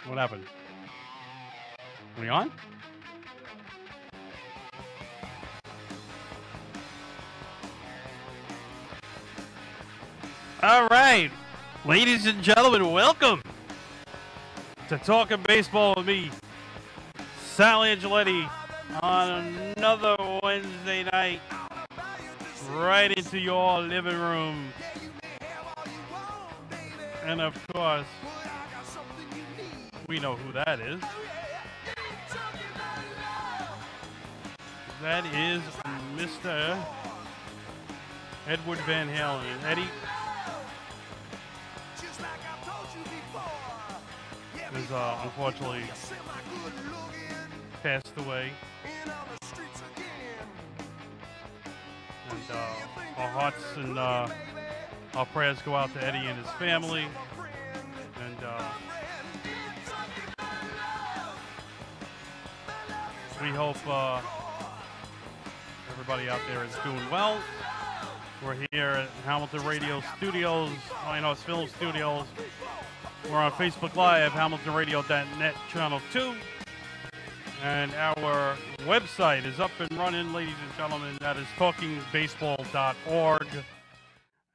What happened? We on? All right, ladies and gentlemen, welcome to Talking Baseball with me, Sal Angioletti, on another Wednesday night, right into your living room. And of course, we know who that is. That is Mr. Edward Van Halen. And Eddie is unfortunately passed away. And our hearts and our prayers go out to Eddie and his family. And we hope everybody out there is doing well. We're here at Hamilton Radio Studios. Oh, you know, it's Film Studios. We're on Facebook Live, HamiltonRadio.net, Channel 2. And our website is up and running, ladies and gentlemen. That is talkingbaseball.org.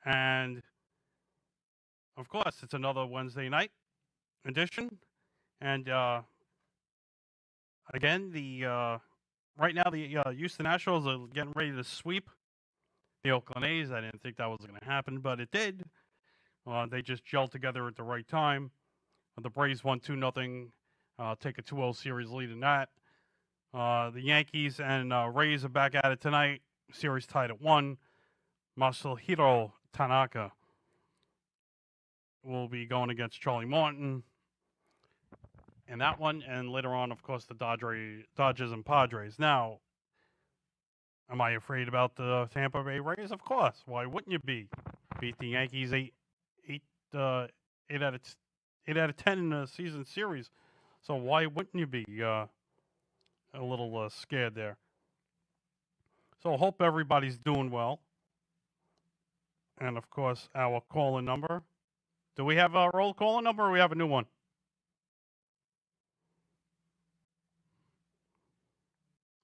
And, of course, it's another Wednesday night edition. And, again, right now the Houston Astros are getting ready to sweep the Oakland A's. I didn't think that was going to happen, but it did. They just gelled together at the right time. The Braves won 2-0. Take a 2-0 series lead in that. The Yankees and Rays are back at it tonight. Series tied at 1. Masahiro Tanaka will be going against Charlie Morton in that one. And later on, of course, the Dodgers and Padres. Now, am I afraid about the Tampa Bay Rays? Of course. Why wouldn't you be? Beat the Yankees 8 out of 10 in the season series. So why wouldn't you be a little scared there? So hope everybody's doing well. And of course, our call-in number. Do we have our old call-in number, or we have a new one?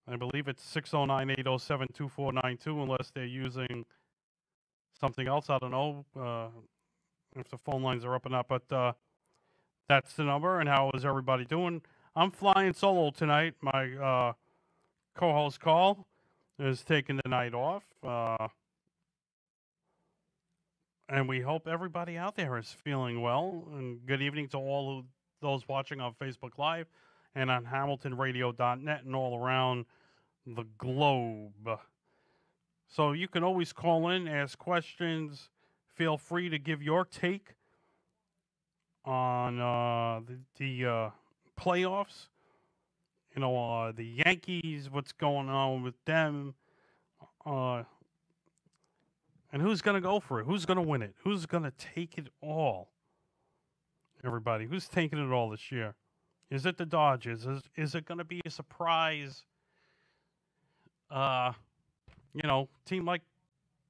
I believe it's 609-807-2492, unless they're using something else. I don't know if the phone lines are up or not, but that's the number. And how is everybody doing? I'm flying solo tonight. My co-host Carl is taking the night off. And we hope everybody out there is feeling well. And good evening to all of those watching on Facebook Live and on HamiltonRadio.net and all around the globe. So you can always call in, ask questions. Feel free to give your take on the playoffs. You know, the Yankees, what's going on with them. And who's going to go for it? Who's going to win it? Who's going to take it all? Everybody, who's taking it all this year? Is it the Dodgers? Is it going to be a surprise? Team like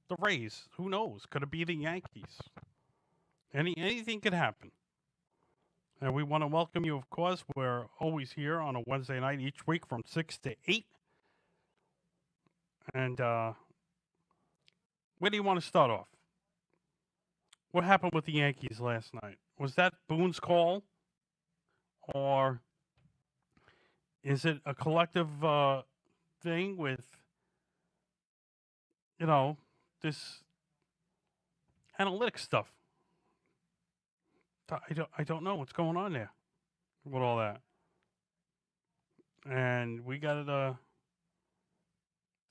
the Rays? Who knows? Could it be the Yankees? Anything could happen. And we want to welcome you, of course. We're always here on a Wednesday night each week from 6 to 8. And where do you want to start off? What happened with the Yankees last night? Was that Boone's call? Or is it a collective thing with, this analytics stuff? I don't know what's going on there with all that. And we got to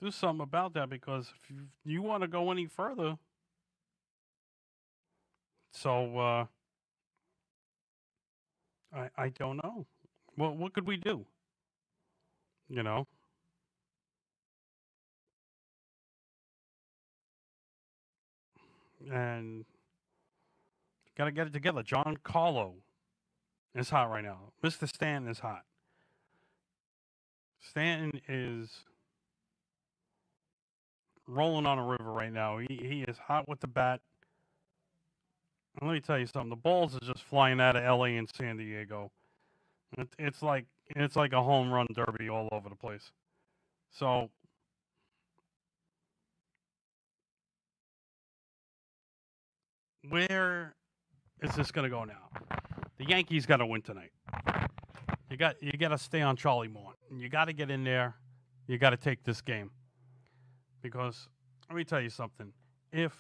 do something about that, because if you want to go any further, so I don't know. What could we do? And got to get it together. John Carlo is hot right now. Mr. Stanton is hot. Stanton is rolling on a river right now. He is hot with the bat. And let me tell you something. The balls are just flying out of L.A. and San Diego. It's like a home run derby all over the place. So where is this going to go now? The Yankees got to win tonight. You got to stay on Charlie Morton. You got to get in there. You got to take this game because let me tell you something. If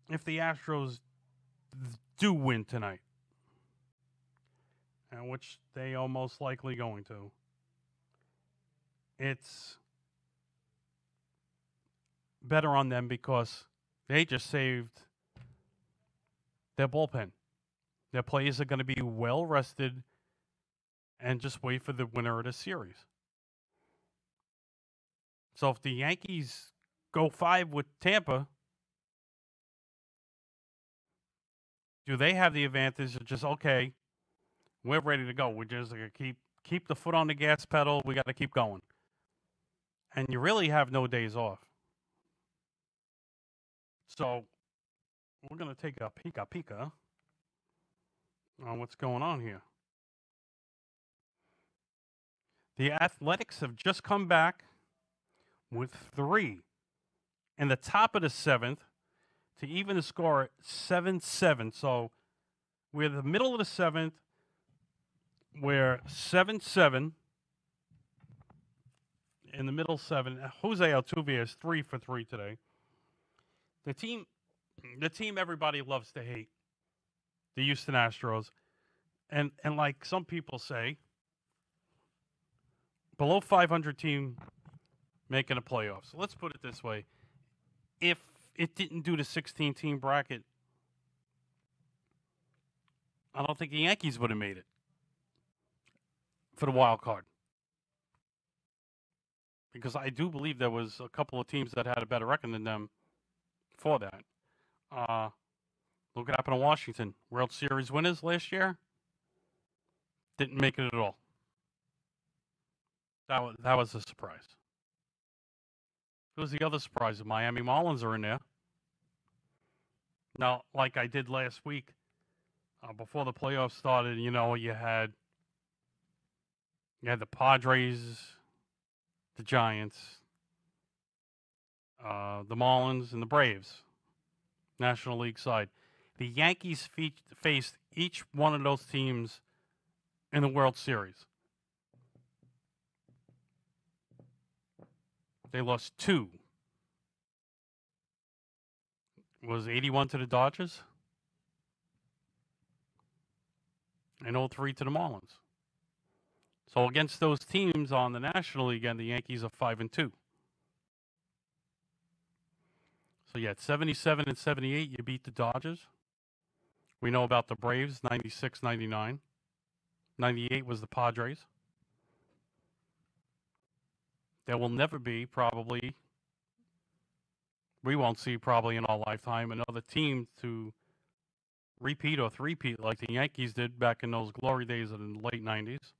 the Astros do win tonight, and which they are most likely going to, it's better on them because they just saved their bullpen. Their players are going to be well rested and just wait for the winner of the series. So if the Yankees go 5 with Tampa, do they have the advantage of just, okay, we're ready to go. We're just going to keep the foot on the gas pedal. We got to keep going. And you really have no days off. So we're going to take a pika on what's going on here. The Athletics have just come back with 3 in the top of the 7th to even the score at 7-7. So we're the middle of the 7th. We're 7-7 in the middle 7. Jose Altuve is 3 for 3 today. The team everybody loves to hate, the Houston Astros, and like some people say, below 500 team making a playoffs. So let's put it this way: if it didn't do the 16-team bracket, I don't think the Yankees would have made it for the wild card. Because I do believe there was a couple of teams that had a better record than them for that. Look what happened to Washington. World Series winners last year. Didn't make it at all. That was a surprise. Who was the other surprise? The Miami Marlins are in there. Now, like I did last week, before the playoffs started, you had the Padres, the Giants, the Marlins, and the Braves, National League side. The Yankees faced each one of those teams in the World Series. They lost 2. Was 81 to the Dodgers and 0-3 to the Marlins. So against those teams on the National League, and the Yankees are 5-2. So yeah, at 77 and 78, you beat the Dodgers. We know about the Braves, 96, 99. 98 was the Padres. There will never be, probably, we won't see probably in our lifetime, another team to repeat or three-peat like the Yankees did back in those glory days in the late 90s.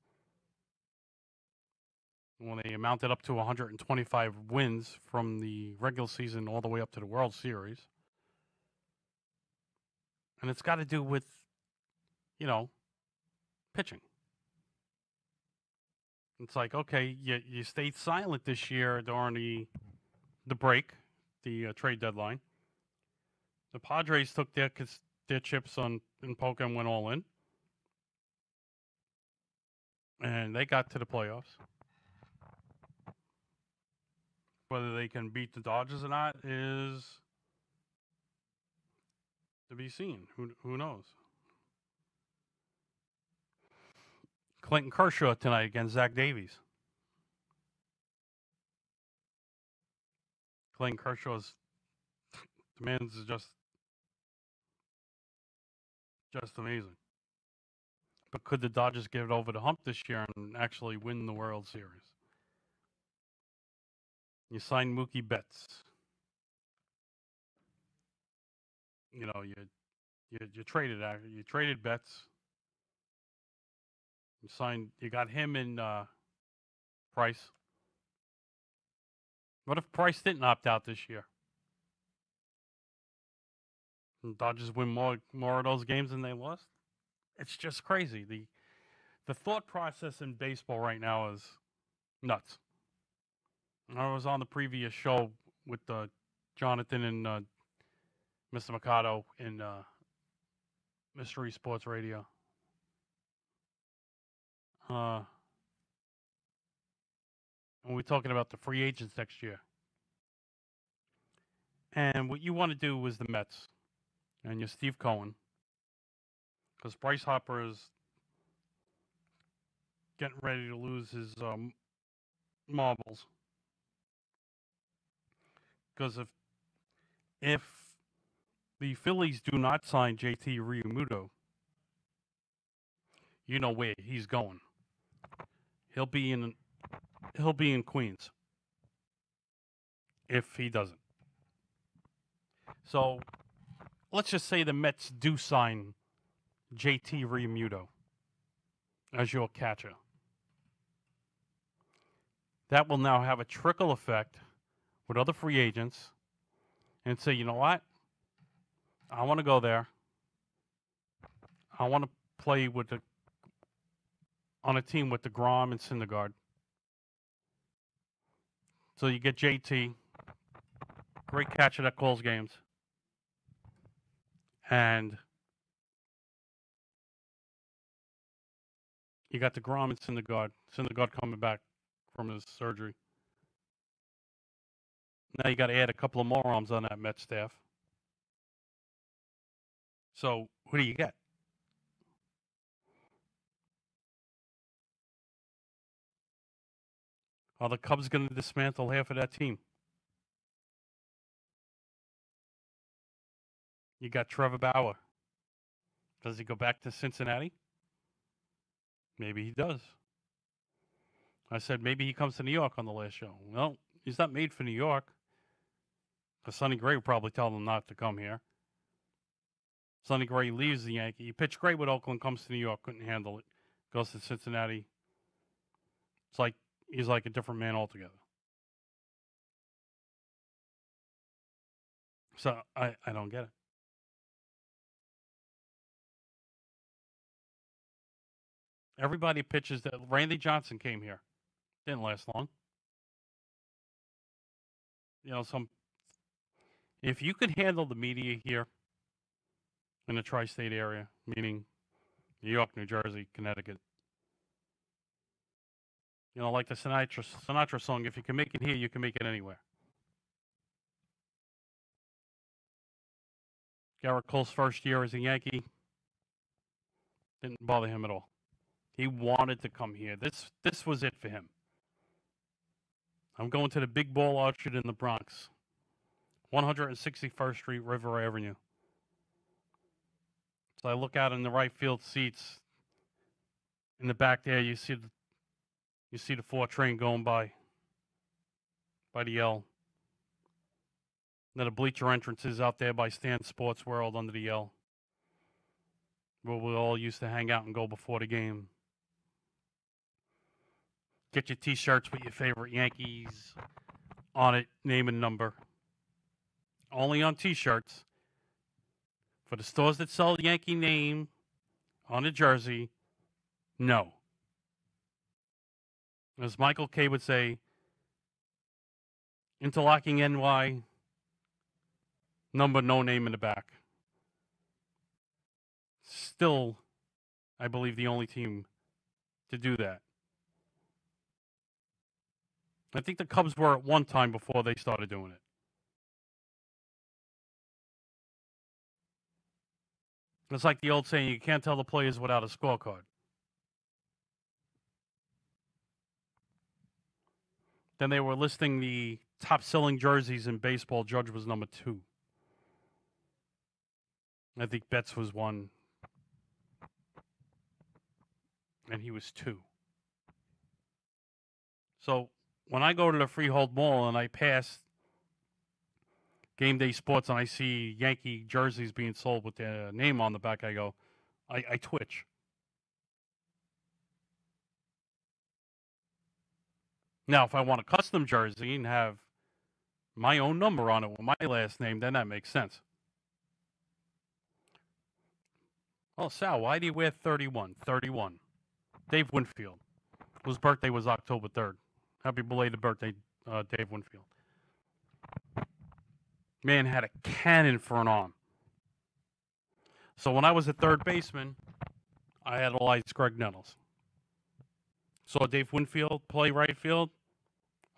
When they amounted up to 125 wins from the regular season all the way up to the World Series. And it's got to do with, pitching. It's like, okay, you stayed silent this year during the break, the trade deadline. The Padres took their chips in poker and went all in. And they got to the playoffs. Whether they can beat the Dodgers or not is to be seen. Who knows? Clayton Kershaw tonight against Zach Davies. Clayton Kershaw's the man's just amazing. But could the Dodgers get it over the hump this year and actually win the World Series? You signed Mookie Betts. You traded Betts. You got him in Price. What if Price didn't opt out this year? And Dodgers win more of those games than they lost? It's just crazy. The thought process in baseball right now is nuts. I was on the previous show with Jonathan and Mr. Mikado in Mystery Sports Radio. And we're talking about the free agents next year. And what you want to do is the Mets and your Steve Cohen, because Bryce Harper is getting ready to lose his marbles. Because if the Phillies do not sign JT Realmuto, you know where he's going. He'll be in Queens if he doesn't. So let's just say the Mets do sign JT Realmuto as your catcher. That will now have a trickle effect with other free agents and say, you know what? I want to go there. I want to play on a team with DeGrom and Syndergaard. So you get JT, great catcher that calls games. And you got DeGrom and Syndergaard. Syndergaard coming back from his surgery. Now you got to add a couple of more arms on that Met staff. So who do you get? Are the Cubs going to dismantle half of that team? You got Trevor Bauer. Does he go back to Cincinnati? Maybe he does. I said maybe he comes to New York on the last show. Well, he's not made for New York. Because Sonny Gray would probably tell him not to come here. Sonny Gray leaves the Yankee. He pitched great with Oakland, comes to New York, couldn't handle it. Goes to Cincinnati. It's like he's like a different man altogether. So I don't get it. Everybody pitches that. Randy Johnson came here. Didn't last long. You know, if you could handle the media here in the tri-state area, meaning New York, New Jersey, Connecticut, you know, like the Sinatra song, if you can make it here, you can make it anywhere. Garrett Cole's first year as a Yankee didn't bother him at all. He wanted to come here. This was it for him. I'm going to the Big Ball Orchard in the Bronx, 161st Street, River Avenue. So I look out in the right field seats. In the back there, you see the 4 train going by the L. Then the bleacher entrances out there by Stan Sports World under the L, where we all used to hang out and go before the game. Get your T-shirts with your favorite Yankees on it, name and number. Only on T-shirts. For the stores that sell the Yankee name on a jersey, no. As Michael K. would say, interlocking NY, number, no name in the back. Still, I believe, the only team to do that. I think the Cubs were at one time before they started doing it. It's like the old saying, you can't tell the players without a scorecard. Then they were listing the top-selling jerseys in baseball. Judge was number 2. I think Betts was 1. And he was 2. So when I go to the Freehold Mall and I pass Game Day Sports and I see Yankee jerseys being sold with their name on the back, I go, I twitch. Now, if I want a custom jersey and have my own number on it with my last name, then that makes sense. Oh, Sal, why do you wear 31? 31. Dave Winfield, whose birthday was October 3rd. Happy belated birthday, Dave Winfield. Man had a cannon for an arm. So when I was a third baseman, I idolized Greg Nettles. Saw Dave Winfield play right field.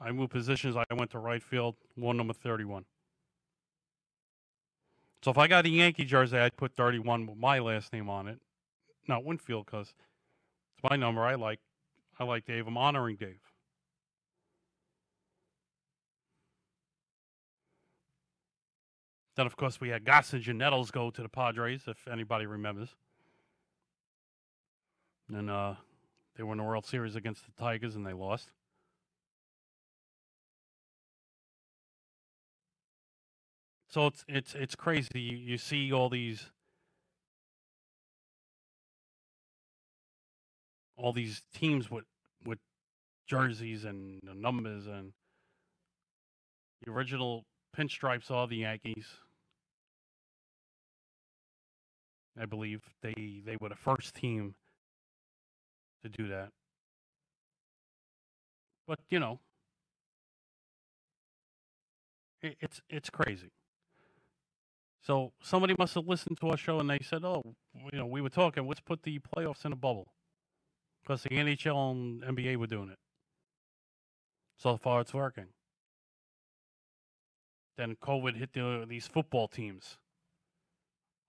I moved positions. I went to right field, won number 31. So if I got a Yankee jersey, I'd put 31 with my last name on it. Not Winfield, because it's my number. I like Dave. I'm honoring Dave. Then, of course, we had Gossage and Nettles go to the Padres, if anybody remembers. And they were in the World Series against the Tigers, and they lost. So it's crazy. You see all these teams with jerseys and the numbers, and the original pinstripes are the Yankees. I believe they were the first team to do that. But it's crazy. So somebody must have listened to our show and they said, "Oh, we were talking. Let's put the playoffs in a bubble," because the NHL and NBA were doing it. So far, it's working. Then COVID hit these football teams.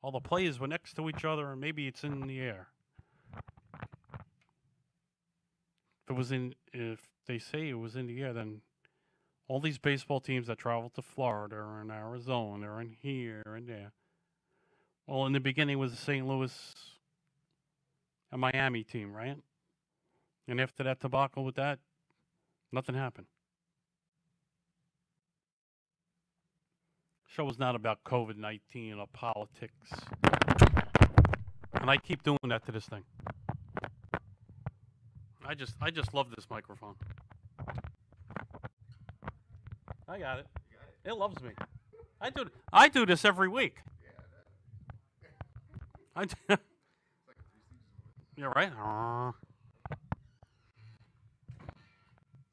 All the players were next to each other, and maybe it's in the air. If they say it was in the air, then all these baseball teams that travel to Florida or in Arizona or in here and there. Well, in the beginning it was the St. Louis and Miami team, right? And after that debacle with that, nothing happened. Show was not about COVID-19 or politics. And I keep doing that to this thing. I just love this microphone. I got it. It loves me. I do this every week. Yeah, right?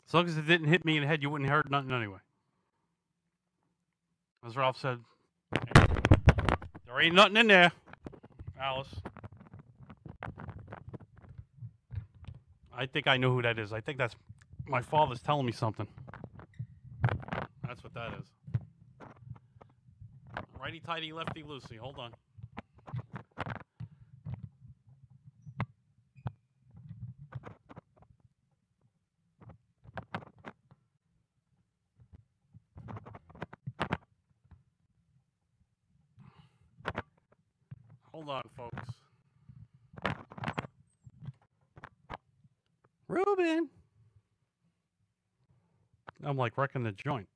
As long as it didn't hit me in the head, you wouldn't have heard nothing anyway. As Ralph said, there ain't nothing in there, Alice. I think I know who that is. I think that's my father's telling me something. That's what that is. Righty tighty, lefty loosey. Hold on. Hold on, folks. Ruben. I'm like wrecking the joint.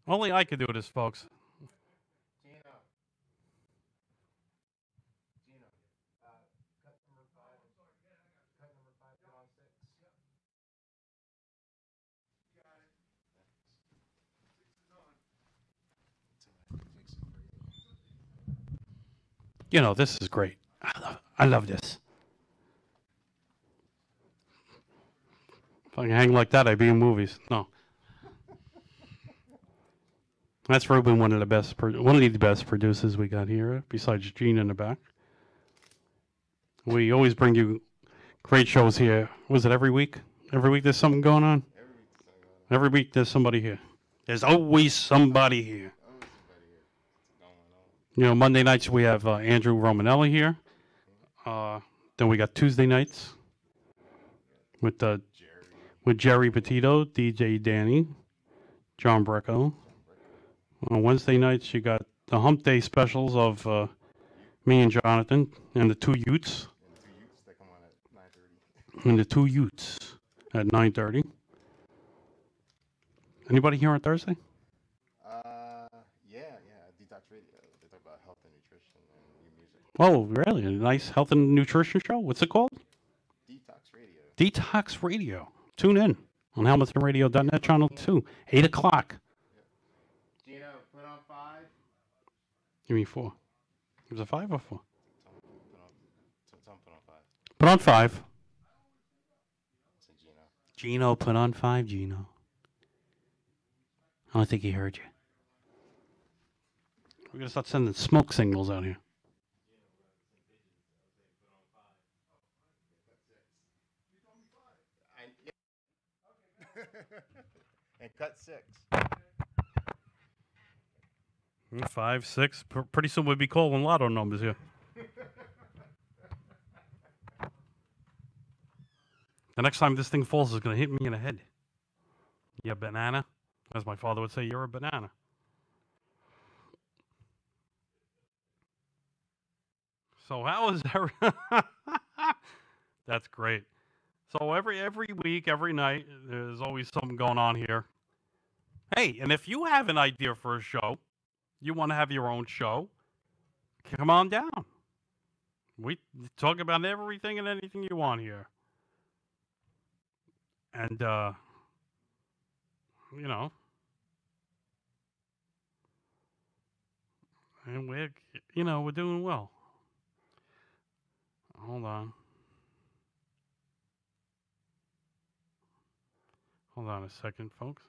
Only I could do this, folks. Gino, cut number 5. Cut number 5, put on 6. Got it. 6 is on. This is great. I love this. If I can hang like that, I'd be in movies. No. That's Ruben, one of the best producers we got here, besides Gene in the back. We always bring you great shows here. Was it every week? Every week there's something going on? Every week there's somebody here. There's always somebody here. Monday nights we have Andrew Romanelli here. Then we got Tuesday nights with Jerry Petito, DJ Danny, John Brecco. On Wednesday nights, you got the Hump Day specials of me and Jonathan and the two Utes. And the two Utes at 9:30. Anybody here on Thursday? Yeah, Detox Radio. They talk about health and nutrition and new music. Oh, really? A nice health and nutrition show? What's it called? Detox Radio. Detox Radio. Tune in on HamiltonRadio.net, channel 2, 8 o'clock. Gino, put on 5. Give me 4. Was it 5 or 4? Tom put on 5. Put on 5. It's a Gino. Gino put on 5, Gino. I don't think he heard you. We're going to start sending smoke signals out here. And cut 6. 5, 6. Pretty soon we'll be calling lotto numbers here. The next time this thing falls is going to hit me in the head. You banana. As my father would say, you're a banana. So how is that? That's great. So every week, every night, there's always something going on here. Hey, and if you have an idea for a show, you want to have your own show, come on down. We talk about everything and anything you want here. And, you know, and we're doing well. Hold on. Hold on a second, folks.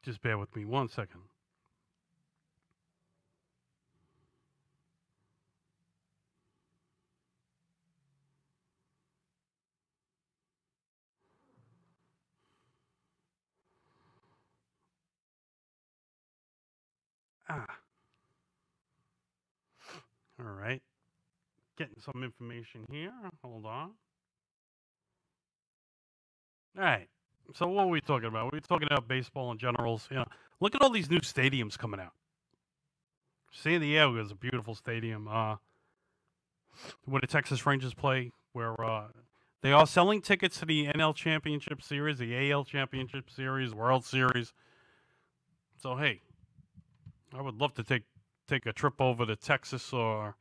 Just bear with me 1 second. All right. Getting some information here. Hold on. All right. So what are we talking about? We're talking about baseball in general. Look at all these new stadiums coming out. San Diego is a beautiful stadium. Where the Texas Rangers play, where they are selling tickets to the NL Championship Series, the AL Championship Series, World Series. So hey, I would love to take a trip over to Texas or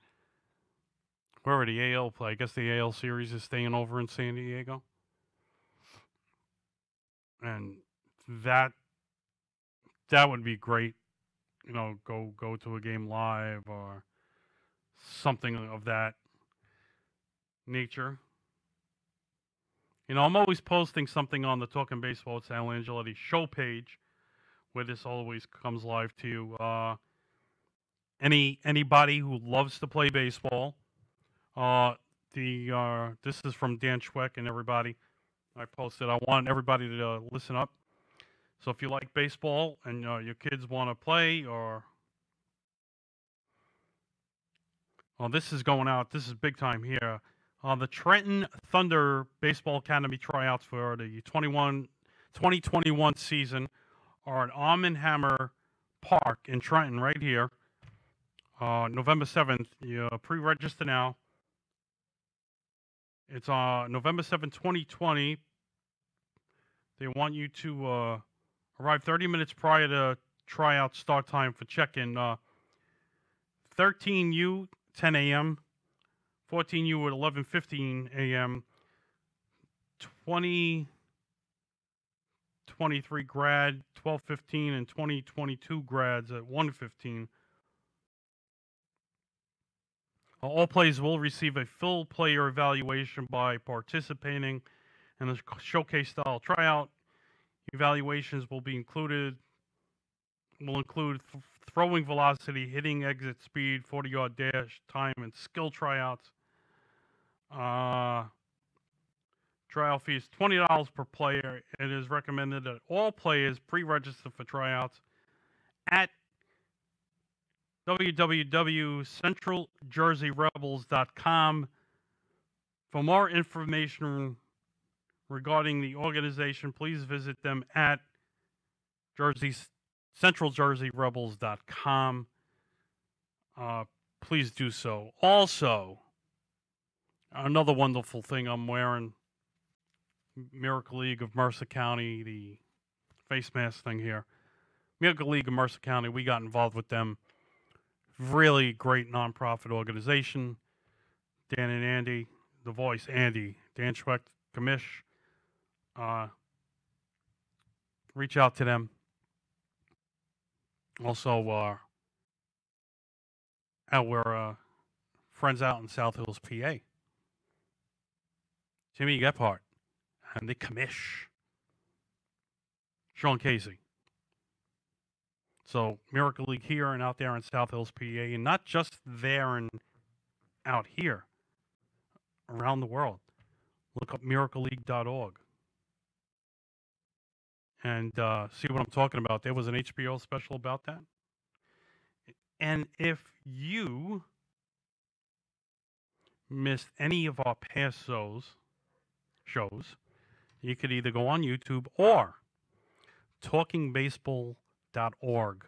wherever the AL play. I guess the AL Series is staying over in San Diego. And that would be great. Go to a game live or something of that nature. I'm always posting something on the Talking Baseball with Sal Angioletti show page, where this always comes live to you. Anybody who loves to play baseball. This is from Dan Schweck and everybody. I posted. I want everybody to listen up. So if you like baseball and your kids want to play, this is going out. This is big time here. The Trenton Thunder Baseball Academy tryouts for the 2021 season are at Arm & Hammer Park in Trenton, right here. November 7th. You pre-register now. It's November 7th, 2020. They want you to arrive 30 minutes prior to tryout start time for check-in. 13U, 10 a.m., 14U at 11:15 a.m., 2023 grad, 12:15, and 2022 grads at 1:15. All players will receive a full player evaluation by participating in the showcase-style tryout. Evaluations will include throwing velocity, hitting exit speed, 40-yard dash, time, and skill tryouts. Trial fee is $20 per player. It is recommended that all players pre-register for tryouts at www.centraljerseyrebels.com. For more information regarding the organization, please visit them at centraljerseyrebels.com. Please do so. Also, another wonderful thing I'm wearing, Miracle League of Mercer County, the face mask thing here. Miracle League of Mercer County, we got involved with them. Really great nonprofit organization. Dan and Andy, the voice, Andy, Dan Schweck, Commish. Reach out to them. Also, our friends out in South Hills, PA, Jimmy Gephardt and the commish, Sean Casey. So Miracle League here and out there in South Hills, PA, and not just there and out here, around the world. Look up miracleleague.org and see what I'm talking about. There was an HBO special about that. And if you missed any of our past shows, you could either go on YouTube or talkingbaseball.org.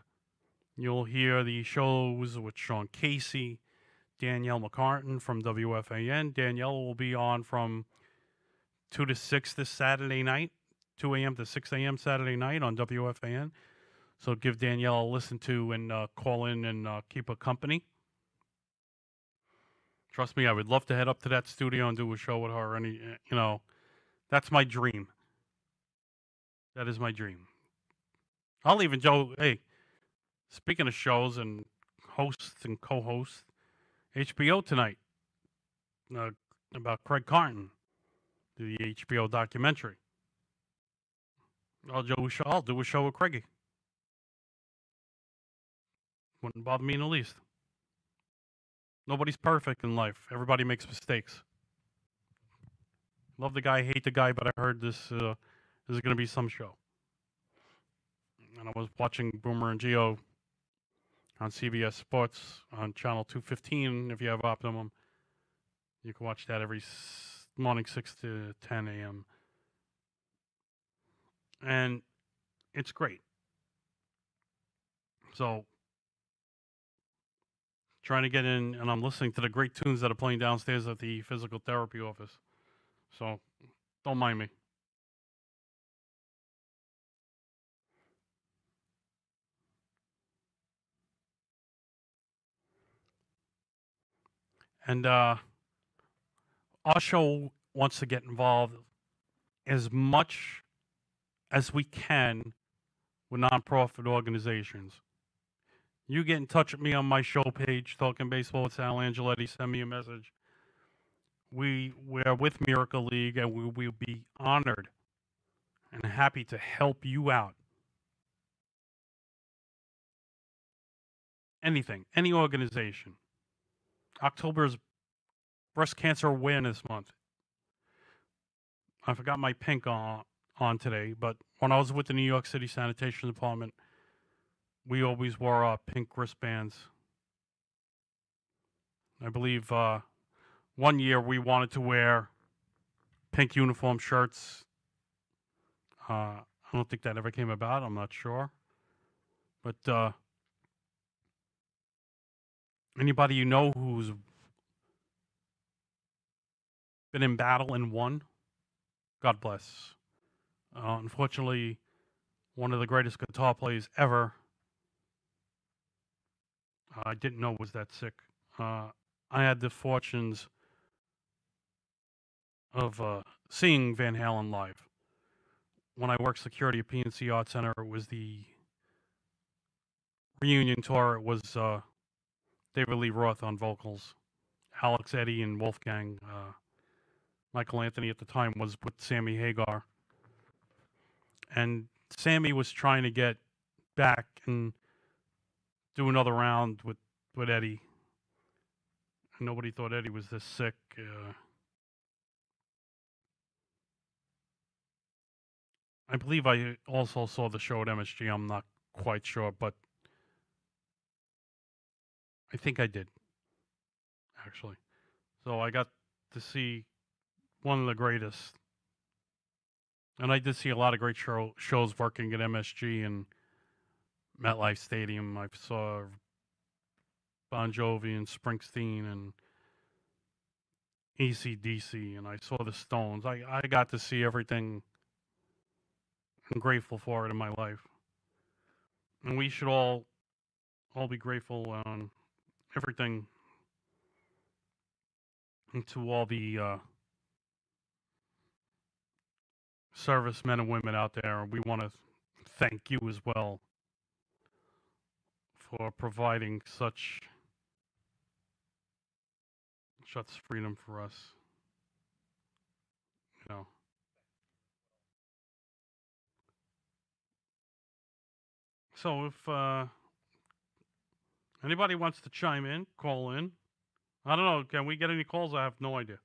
You'll hear the shows with Sean Casey, Danielle McCartan from WFAN. Danielle will be on from 2 to 6 this Saturday night, 2 a.m. to 6 a.m. Saturday night on WFAN. So give Danielle a listen to and call in and keep her company. Trust me, I would love to head up to that studio and do a show with her. That's my dream. That is my dream. I'll even hey, speaking of shows and hosts and co-hosts, HBO tonight about Craig Carton, the HBO documentary. I'll do a show with Craigie. Wouldn't bother me in the least. Nobody's perfect in life. Everybody makes mistakes. Love the guy, hate the guy, but I heard this is going to be some show. And I was watching Boomer and Geo on CBS Sports on channel 215. If you have Optimum, you can watch that every morning, 6 to 10 a.m. And it's great. So, trying to get in, and I'm listening to the great tunes that are playing downstairs at the physical therapy office. So, don't mind me. And our show wants to get involved as much as we can with nonprofit organizations. You get in touch with me on my show page, Talking Baseball with Sal Angioletti. Send me a message. We're with Miracle League, and we will be honored and happy to help you out. Anything, any organization. October is Breast Cancer Awareness Month. I forgot my pink on today, but when I was with the New York City Sanitation Department, we always wore pink wristbands. I believe one year we wanted to wear pink uniform shirts. I don't think that ever came about. I'm not sure. But anybody you know who's been in battle and won, God bless. Unfortunately, one of the greatest guitar players ever, I didn't know was that sick. I had the fortunes of seeing Van Halen live. When I worked security at PNC Art Center, it was the reunion tour. It was David Lee Roth on vocals, Alex Eddy and Wolfgang. Michael Anthony at the time was with Sammy Hagar. And Sammy was trying to get back and do another round with Eddie. And nobody thought Eddie was this sick. I believe I also saw the show at MSG. I'm not quite sure, but I think I did, actually. So I got to see one of the greatest. And I did see a lot of great shows working at MSG and MetLife Stadium. I saw Bon Jovi and Springsteen and AC/DC, and I saw the Stones. I got to see everything. I'm grateful for it in my life. And we should all be grateful on everything, and to all the servicemen and women out there. We want to thank you as well. for providing such freedom for us. You know. So if anybody wants to chime in, call in. I don't know. Can we get any calls? I have no idea.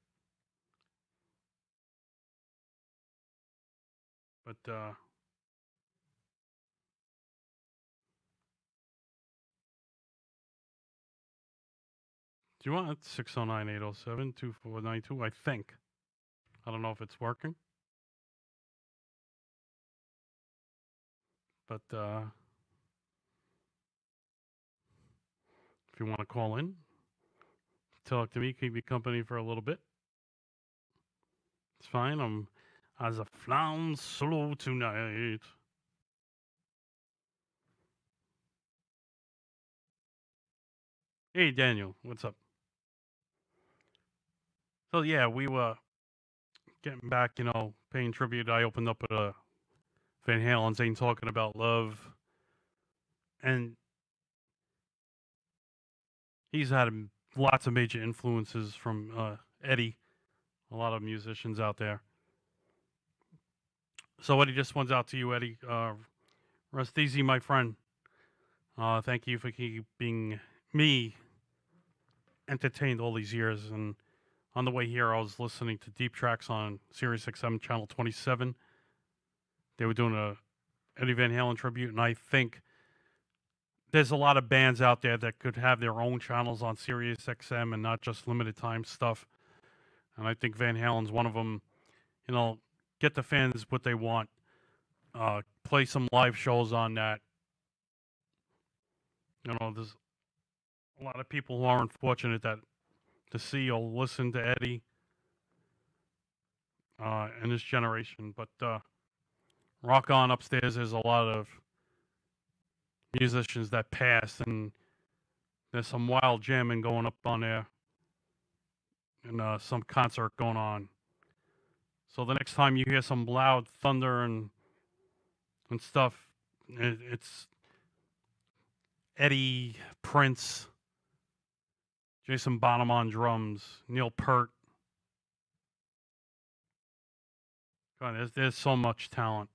But do you want 609-807-2492? I think. I don't know if it's working. But if you want to call in, talk to me, keep me company for a little bit. It's fine. I'm as a flam solo tonight. Hey, Daniel, what's up? So, yeah, we were getting back, paying tribute. I opened up a Van Halen's Ain't Talking About Love. And he's had lots of major influences from Eddie, a lot of musicians out there. So, Eddie, this one's out to you, Eddie. Rest easy, my friend. Thank you for keeping me entertained all these years. And on the way here, I was listening to Deep Tracks on Sirius XM Channel 27. They were doing a Eddie Van Halen tribute, and I think there's a lot of bands out there that could have their own channels on Sirius XM and not just limited time stuff. And I think Van Halen's one of them. Get the fans what they want. Play some live shows on that. There's a lot of people who aren't fortunate to see or listen to Eddie in this generation. But rock on upstairs. There's a lot of musicians that passed, and there's some wild jamming going up on there, and some concert going on. So the next time you hear some loud thunder and stuff, it's Eddie, Prince, Jason Bonham on drums, Neil Peart. God, there's so much talent.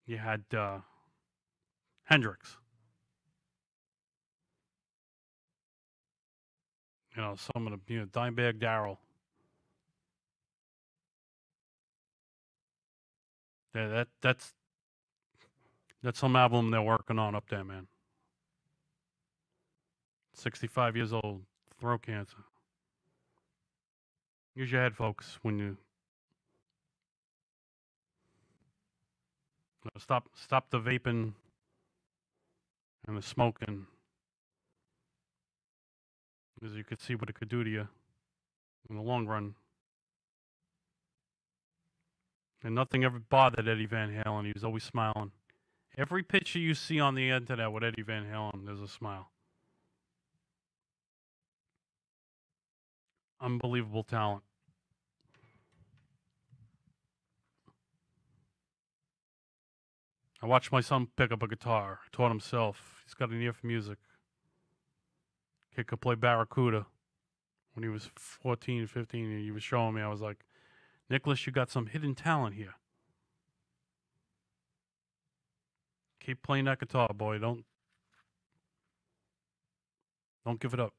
You had Hendrix. Some of the Dimebag Darrell. Yeah, that's some album they're working on up there, man. 65 years old, throat cancer. Use your head, folks, when you stop the vaping and the smoking, because you could see what it could do to you in the long run. And nothing ever bothered Eddie Van Halen. He was always smiling. Every picture you see on the internet with Eddie Van Halen, there's a smile. Unbelievable talent. I watched my son pick up a guitar. Taught himself. He's got an ear for music. Kid could play Barracuda. When he was 14, 15, and he was showing me, I was like, Nicholas, you got some hidden talent here. Keep playing that guitar, boy. Don't give it up.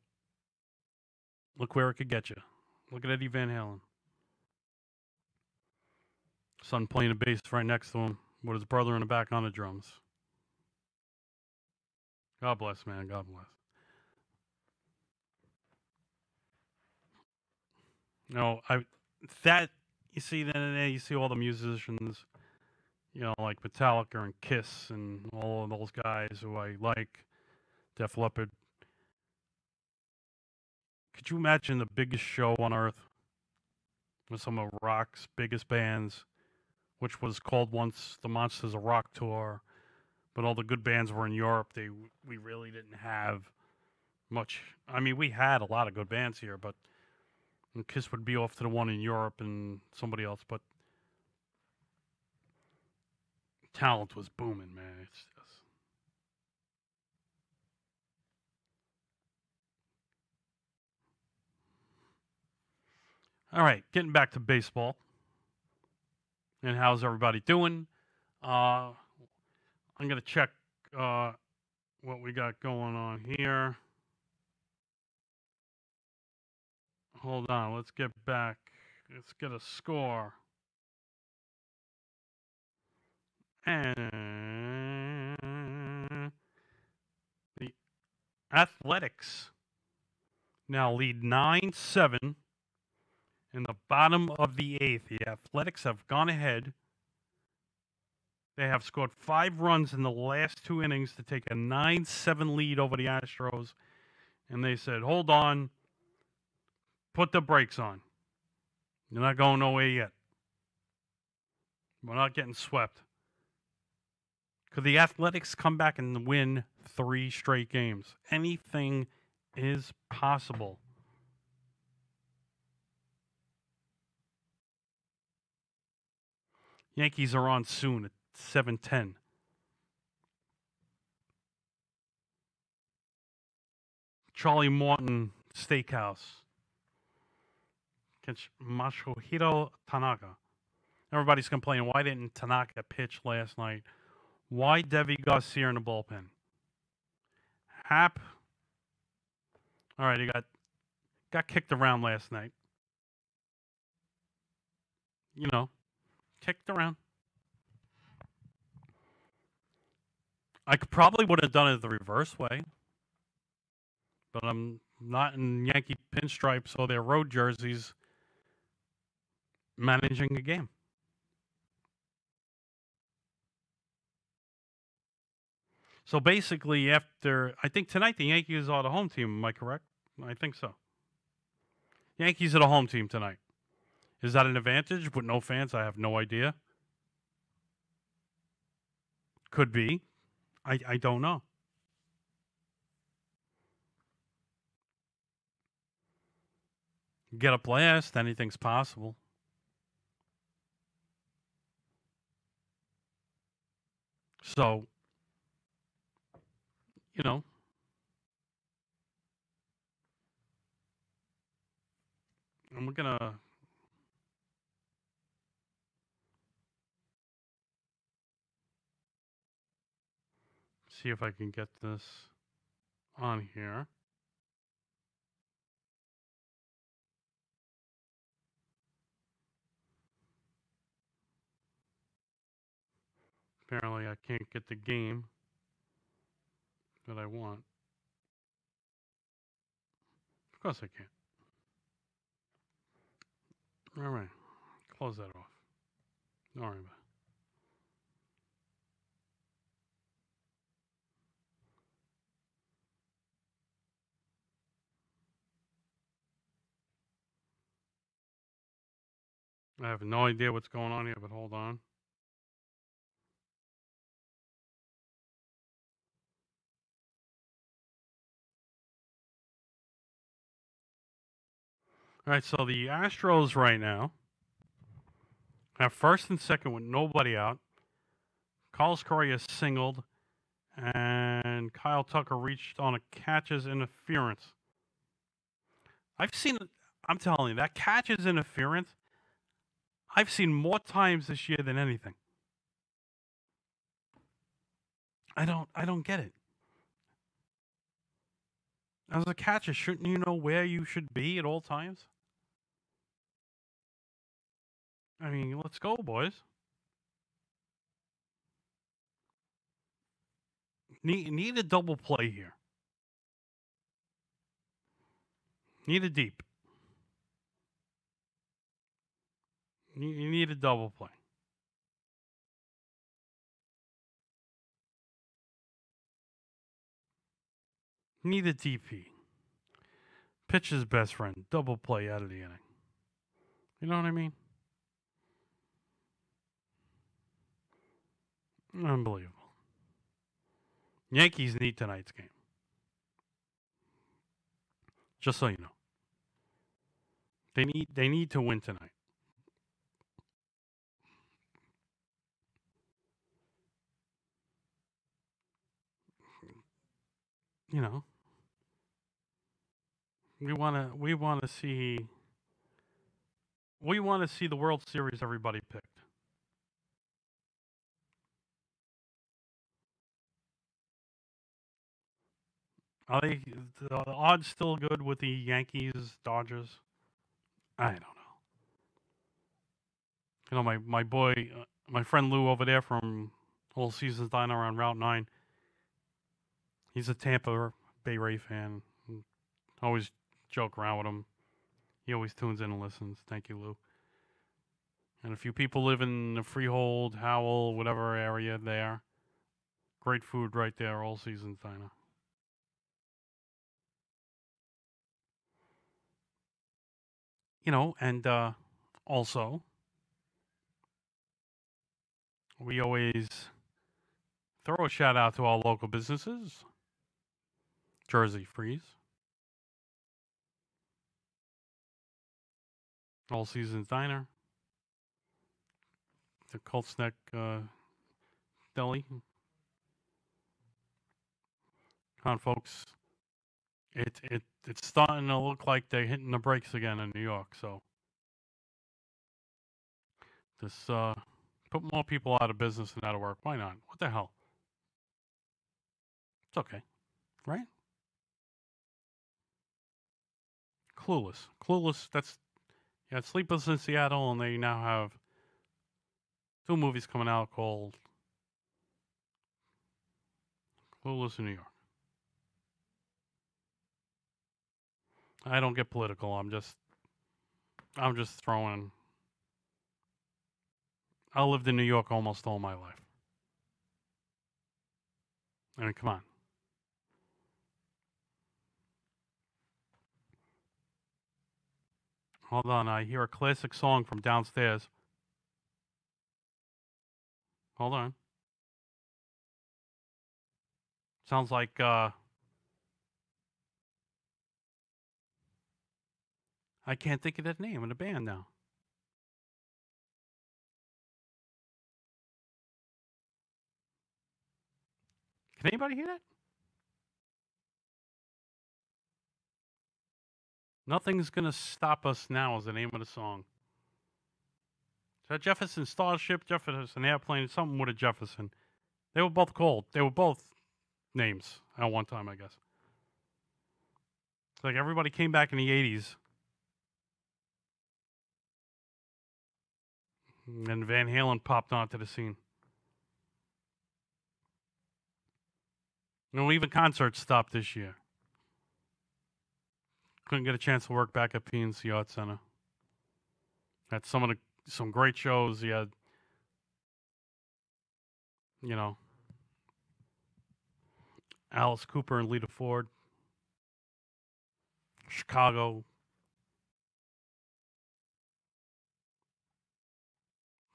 Look where it could get you. Look at Eddie Van Halen. Son playing a bass right next to him with his brother in the back on the drums. God bless, man. God bless. You see, then you see all the musicians, like Metallica and Kiss and all of those guys who I like, Def Leppard. Could you imagine the biggest show on earth with some of rock's biggest bands, which was called once the Monsters of Rock Tour, but all the good bands were in Europe. We really didn't have much. I mean, we had a lot of good bands here, but Kiss would be off to the one in Europe and somebody else. But talent was booming, man. It's just... All right, getting back to baseball. And how's everybody doing? I'm going to check what we got going on here. Hold on, let's get back. Let's get a score. And the Athletics now lead 9-7 in the bottom of the eighth. The Athletics have gone ahead. They have scored 5 runs in the last 2 innings to take a 9-7 lead over the Astros. And they said, hold on, put the brakes on. You're not going nowhere yet. We're not getting swept. Could the Athletics come back and win 3 straight games? Anything is possible. Yankees are on soon at 7:10. Charlie Morton Steakhouse against Masahiro Tanaka. Everybody's complaining, why didn't Tanaka pitch last night? Why Devi Garcia in the bullpen? Hap. All right, he got kicked around last night. You know, kicked around. I probably would have done it the reverse way, but I'm not in Yankee pinstripes or their road jerseys managing a game. So basically, after, I think tonight the Yankees are the home team. Am I correct? I think so. Yankees are the home team tonight. Is that an advantage with no fans? I have no idea. Could be. I don't know. Get a blast. Anything's possible. So, you know, I'm going to see if I can get this on here. Apparently, I can't get the game that I want. Of course I can't. All right. Close that off. Don't worry about it. I have no idea what's going on here, but hold on. All right, so the Astros right now have first and second with nobody out. Carlos Correa singled, and Kyle Tucker reached on a catcher's interference. I've seen, I'm telling you, that catcher's interference, I've seen more times this year than anything. I don't get it. As a catcher, shouldn't you know where you should be at all times? I mean, let's go, boys. Need a double play here. Need a deep. You need a double play. Need a DP. Pitcher's best friend. Double play out of the inning. You know what I mean? Unbelievable. Yankees need tonight's game. Just so you know. They need to win tonight. You know, we want to see the World Series everybody picked. Are they the odds still good with the Yankees, Dodgers? I don't know. You know, my boy, my friend Lou over there from All Seasons Diner on Route 9. He's a Tampa Bay Ray fan. Always joke around with him. He always tunes in and listens. Thank you, Lou. And a few people live in the Freehold, Howell, whatever area there. Great food right there, All Seasons Diner. You know, and also, we always throw a shout out to our local businesses. Jersey Freeze, All Seasons Diner, the Colts Neck Deli. Come on, folks. It's starting to look like they're hitting the brakes again in New York. So this put more people out of business and out of work. Why not? What the hell? It's okay, right? Clueless. That's Sleepless in Seattle, and they now have 2 movies coming out called Clueless in New York. I don't get political. I'm just throwing. I lived in New York almost all my life. I mean, come on. Hold on, I hear a classic song from downstairs. Hold on. Sounds like I can't think of that name of the band now. Can anybody hear that? Nothing's Gonna Stop Us Now is the name of the song. Is that Jefferson Starship, Jefferson Airplane, something with a Jefferson? They were both called. They were both names at one time, I guess. It's like everybody came back in the 80s. And Van Halen popped onto the scene. No, even concerts stopped this year. Couldn't get a chance to work back at PNC Art Center. Had some great shows. You had, you know, Alice Cooper and Lita Ford. Chicago.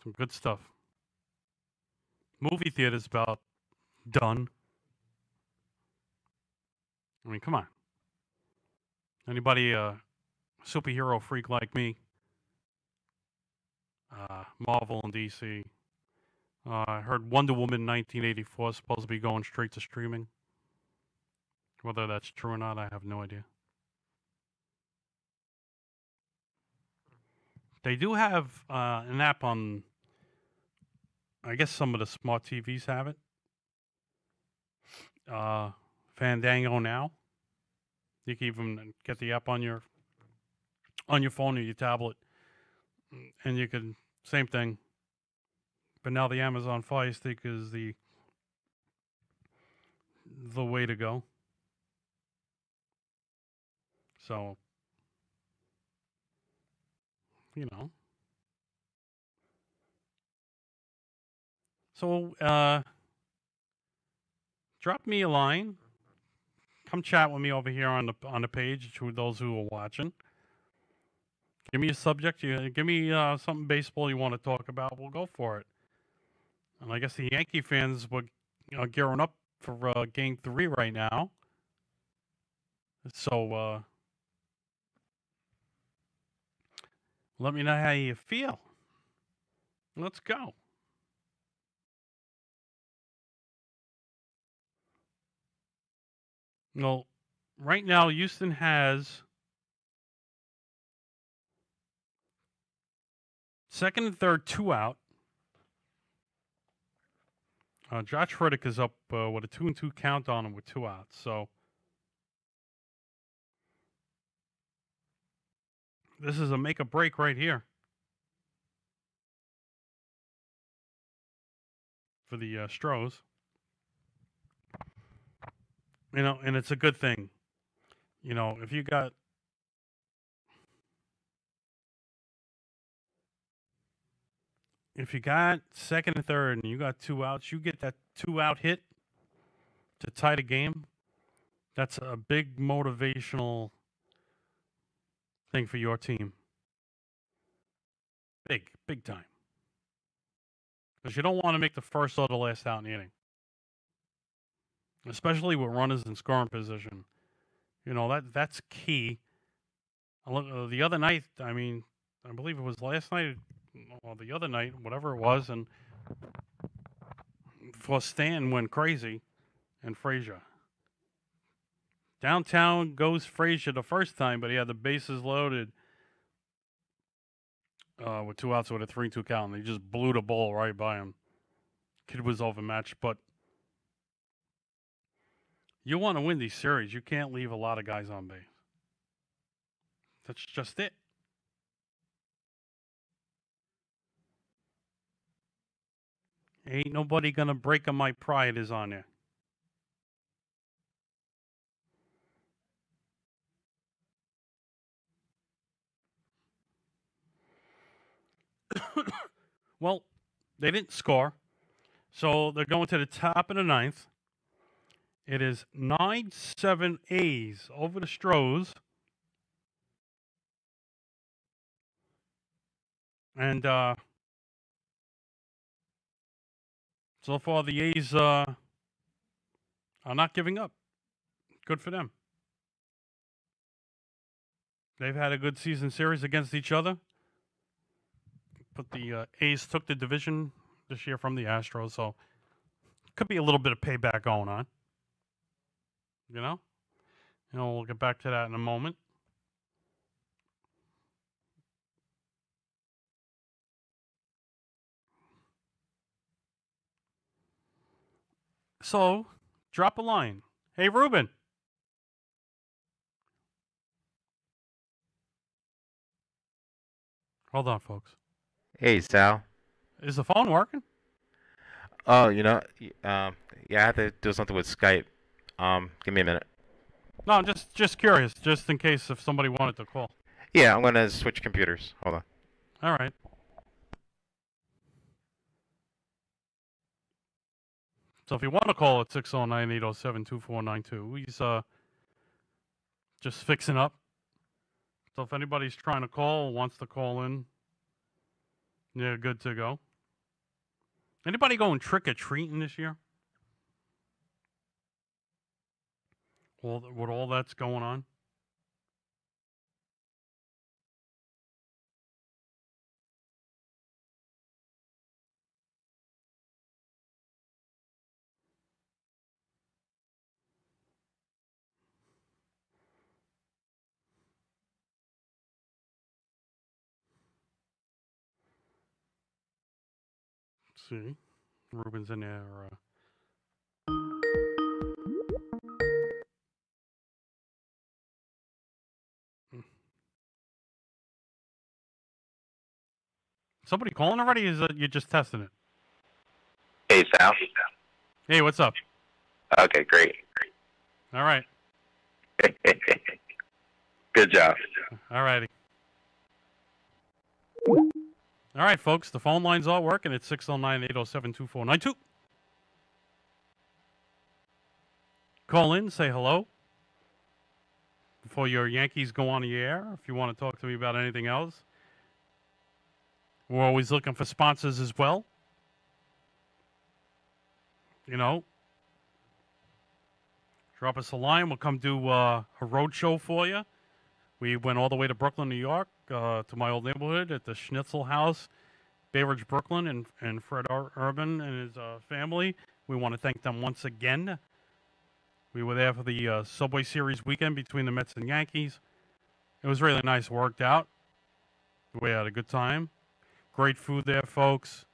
Some good stuff. Movie theater's about done. I mean, come on. Anybody superhero freak like me? Marvel and DC. I heard Wonder Woman 1984 is supposed to be going straight to streaming. Whether that's true or not, I have no idea. They do have an app on, I guess some of the smart TVs have it. Fandango Now. You can even get the app on your phone or your tablet, and you can same thing. But now the Amazon Fire Stick is the way to go. So, you know. So, drop me a line. Come chat with me over here on the page to those who are watching. Give me a subject. Give me something baseball you want to talk about. We'll go for it. And I guess the Yankee fans were gearing up for Game 3 right now. So let me know how you feel. Let's go. Well, right now, Houston has second and third, 2 out. Josh Reddick is up with a 2-2 count on him with 2 outs. So this is a make or break right here for the Stros. You know, and it's a good thing. You know, if you got second and third and you got 2 outs, you get that 2-out hit to tie the game. That's a big motivational thing for your team. Big time. Because you don't want to make the first or the last out in the inning, especially with runners in scoring position. You know, that's key. The other night, I mean, I believe it was last night or the other night, whatever it was, and for Stan went crazy and Frazier. Downtown goes Frazier the first time, but he had the bases loaded with 2 outs with a 3-2 count, and he just blew the ball right by him. Kid was overmatched, but you want to win these series. You can't leave a lot of guys on base. That's just it. Ain't nobody going to break on my pride is on there. Well, they didn't score, so they're going to the top of the ninth. It is 9-7 A's over the Stros. And so far, the A's are not giving up. Good for them. They've had a good season series against each other. But the A's took the division this year from the Astros, so could be a little bit of payback going on. You know, we'll get back to that in a moment. So, drop a line. Hey, Ruben. Hold on, folks. Hey, Sal. Is the phone working? Oh, yeah, I have to do something with Skype. Give me a minute. No, I'm just curious, just in case if somebody wanted to call. Yeah, I'm gonna switch computers. Hold on. All right. So if you want to call at 609-807-2492, he's just fixing up. So if anybody's trying to call, wants to call in, yeah, good to go. Anybody going trick-or-treating this year? With all that's going on? Let's see. Ruben's in there. Somebody calling already? Is you just testing it? Hey, Sal. Hey, what's up? Okay, great. All right. Good job. All righty. All right, folks. The phone lines are working at 609-807-2492. Call in, say hello before your Yankees go on the air. If you want to talk to me about anything else, we're always looking for sponsors as well. You know, drop us a line. We'll come do a road show for you. We went all the way to Brooklyn, New York, to my old neighborhood at the Schnitzel House, Bay Ridge, Brooklyn, and Fred Urban and his family. We want to thank them once again We were there for the Subway Series weekend between the Mets and Yankees. It was really nice, worked out. We had a good time. Great food there, folks.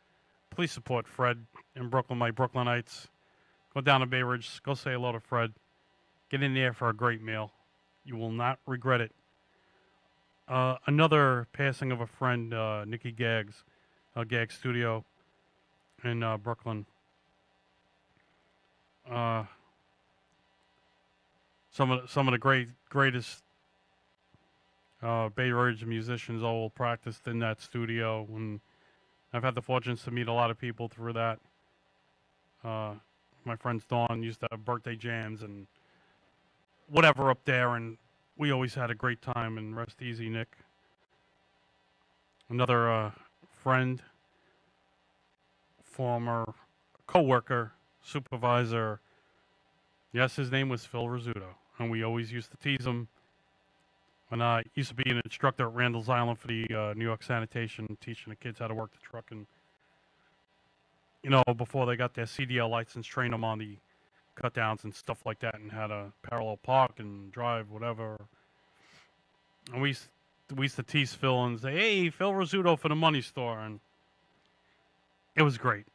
Please support Fred in Brooklyn, my Brooklynites. Go down to Bay Ridge. Go say hello to Fred. Get in there for a great meal. You will not regret it. Another passing of a friend, Nikki Gaggs, Gag Studio in Brooklyn. Some of the greatest Bay Ridge musicians all practiced in that studio, and I've had the fortune to meet a lot of people through that. My friends Dawn used to have birthday jams and whatever up there, and we always had a great time. And rest easy, Nick. Another friend, former co-worker, supervisor. Yes, his name was Phil Rizzuto, and we always used to tease him. When I used to be an instructor at Randall's Island for the New York Sanitation, teaching the kids how to work the truck, and before they got their CDL license, train them on the cut downs and stuff like that, and how to parallel park and drive, whatever. And we used to tease Phil and say, "Hey, Phil Rizzuto for the money store," and it was great.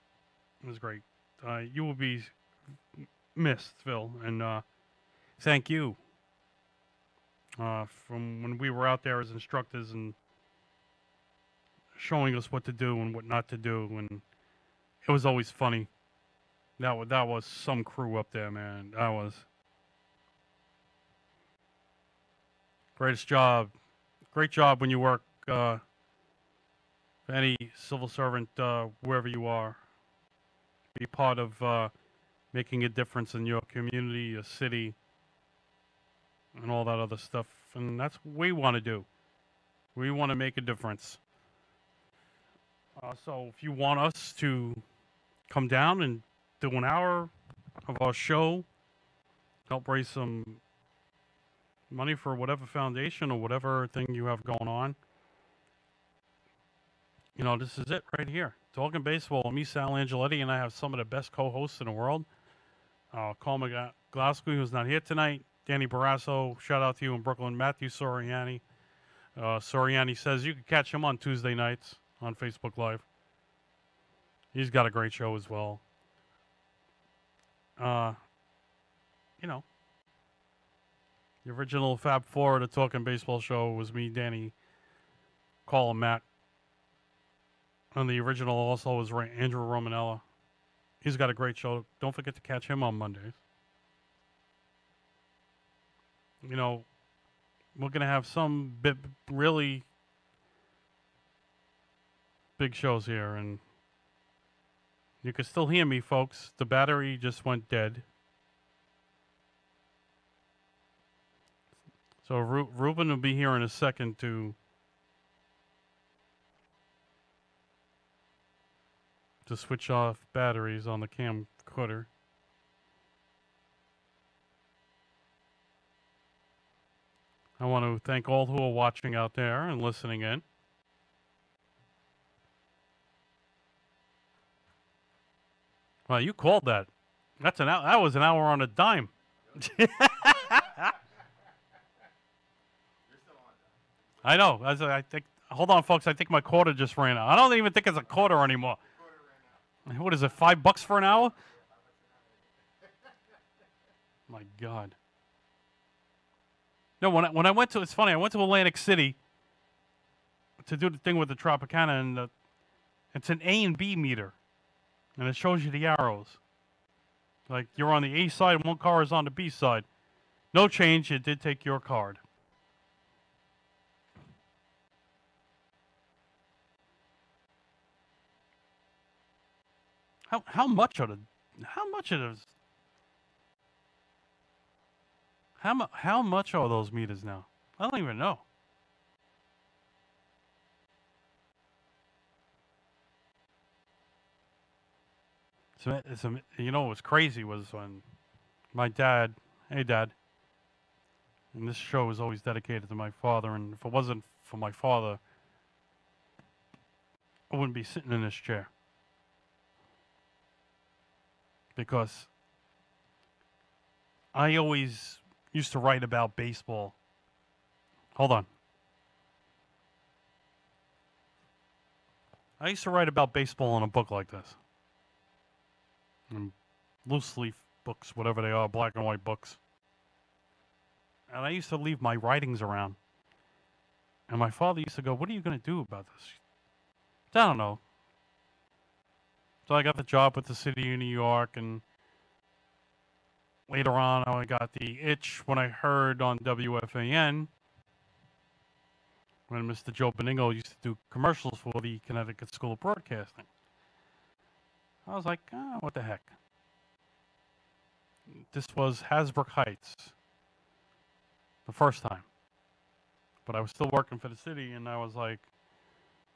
It was great. You will be missed, Phil, and thank you from when we were out there as instructors and showing us what to do and what not to do, and it was always funny. That was some crew up there, man. That was greatest job. Great job when you work for any civil servant, wherever you are. Be part of making a difference in your community, your city, and all that other stuff. And that's what we want to do. We want to make a difference. So if you want us to come down and do an hour of our show, help raise some money for whatever foundation or whatever thing you have going on, this is it right here. Talking Baseball. Me, Sal Angioletti, and I have some of the best co-hosts in the world. Carl McGlasky, who's not here tonight. Danny Barrasso, shout out to you in Brooklyn. Matthew Soriani. Soriani says you can catch him on Tuesday nights on Facebook Live. He's got a great show as well. The original Fab Four of the Talking Baseball show was me, Danny, Carl, and Matt. And the original also was Andrew Romanella. He's got a great show. Don't forget to catch him on Mondays. We're going to have some really big shows here, and you can still hear me, folks. The battery just went dead. So Ruben will be here in a second to switch off batteries on the camcorder. I want to thank all who are watching out there and listening in. Well, you called that. That was an hour on a dime. I know. I think. Hold on, folks. I think my quarter just ran out. I don't even think it's a quarter anymore. What is it? $5 for an hour? My God. No, when I went to, it's funny. I went to Atlantic City to do the thing with the Tropicana, and it's an A and B meter, and it shows you the arrows. Like you're on the A side, and one car is on the B side. No change. It did take your card. How much of it is how much are those meters now? I don't even know. What was crazy was when my dad, hey Dad, and this show is always dedicated to my father, and if it wasn't for my father, I wouldn't be sitting in this chair. Because I always used to write about baseball. Hold on. I used to write about baseball in a book like this. Loose leaf books, whatever they are, black and white books. And I used to leave my writings around. And my father used to go, "What are you going to do about this?" I don't know. So I got the job with the city of New York, and later on I got the itch when I heard on WFAN when Mr. Joe Beningo used to do commercials for the Connecticut School of Broadcasting. I was like, what the heck? This was Hasbrook Heights the first time. But I was still working for the city, and I was like,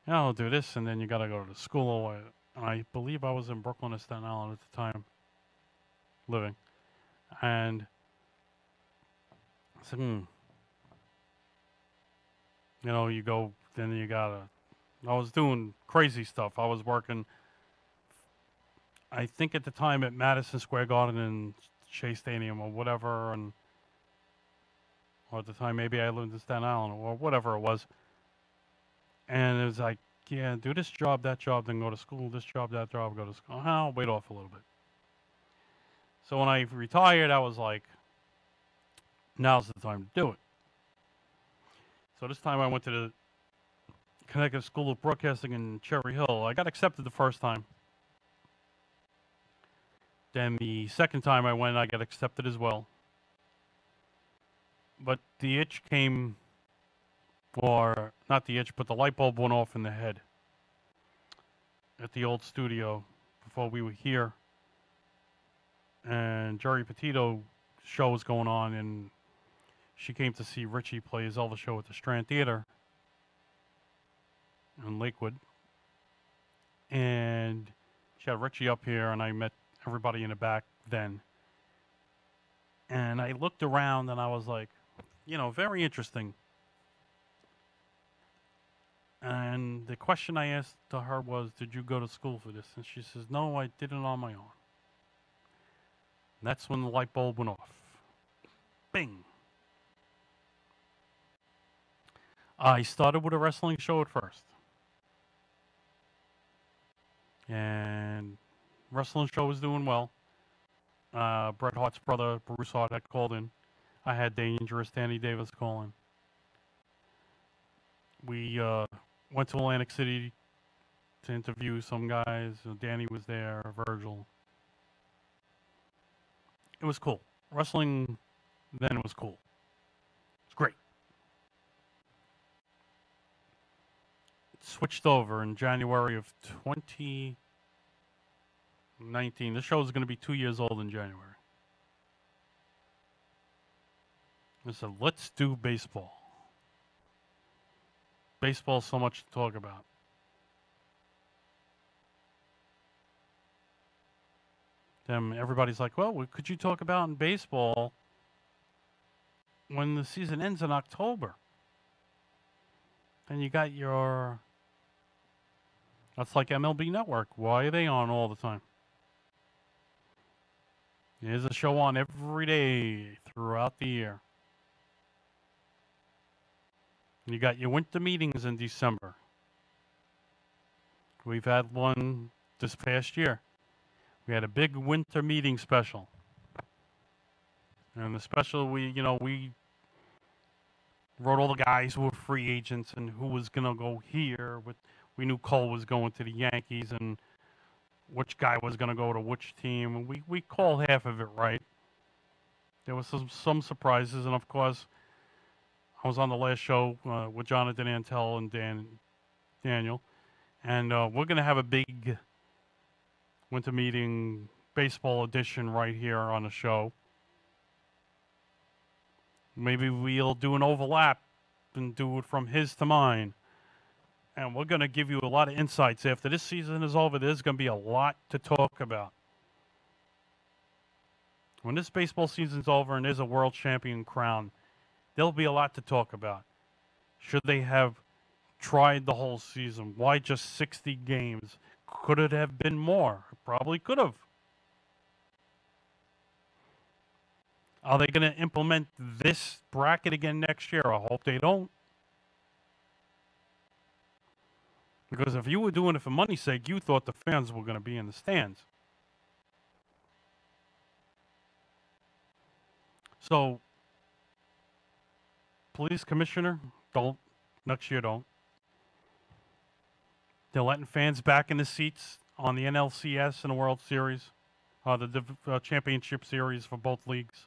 yeah, I'll do this, and then you got to go to school. And I believe I was in Brooklyn or Staten Island at the time, living. And I said, you know, you go, then you got to. I was doing crazy stuff. I was working, I think at the time at Madison Square Garden and Shea Stadium or whatever, or at the time maybe I lived in Staten Island or whatever it was. And it was like, yeah, do this job, that job, then go to school, this job, that job, go to school. I'll wait off a little bit. So when I retired, I was like, now's the time to do it. So this time I went to the Connecticut School of Broadcasting in Cherry Hill. I got accepted the first time. Then the second time I went, I got accepted as well. But the itch came, or not the itch, but the light bulb went off in the head at the old studio before we were here. And Jerry Petito's show was going on, and she came to see Richie play his Elvis show at the Strand Theater in Lakewood. And she had Richie up here, and I met everybody in the back then. And I looked around, and I was like, you know, very interesting. And the question I asked to her was, did you go to school for this? And she says, no, I did it on my own. And that's when the light bulb went off. Bing. I started with a wrestling show at first. And wrestling show was doing well. Bret Hart's brother, Bruce Hart, had called in. I had Dangerous Danny Davis call in. We went to Atlantic City to interview some guys. Danny was there, Virgil. It was cool. Wrestling then was cool. It's great. It switched over in January of 2019. This show is going to be 2 years old in January. I said, let's do baseball. Baseball's so much to talk about. Then everybody's like, well, what could you talk about in baseball when the season ends in October? And you got your... That's like MLB Network. Why are they on all the time? There's a show on every day throughout the year. You got your winter meetings in December. We've had one this past year. We had a big winter meeting special. And the special, we wrote all the guys who were free agents and who was going to go here. We knew Cole was going to the Yankees and which guy was going to go to which team. And we called half of it right. There was some surprises. And, of course, I was on the last show with Jonathan Antel and Daniel. And we're going to have a big winter meeting baseball edition right here on the show. Maybe we'll do an overlap and do it from his to mine. And we're going to give you a lot of insights. After this season is over, there's going to be a lot to talk about. When this baseball season's over and there's a world champion crown, there'll be a lot to talk about. Should they have tried the whole season? Why just 60 games? Could it have been more? Probably could have. Are they going to implement this bracket again next year? I hope they don't. Because if you were doing it for money's sake, you thought the fans were going to be in the stands. So, police commissioner, don't. Next year, don't. They're letting fans back in the seats on the NLCS and the World Series, the championship series for both leagues,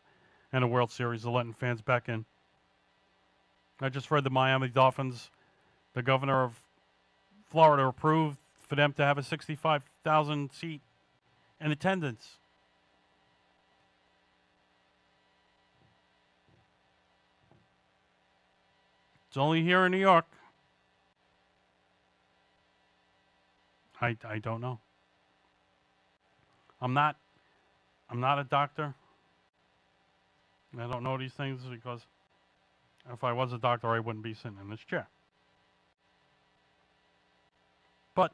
and the World Series. They're letting fans back in. I just read the Miami Dolphins, the governor of Florida approved for them to have a 65,000 seat in attendance. It's only here in New York. I don't know. I'm not a doctor. I don't know these things because if I was a doctor, I wouldn't be sitting in this chair. But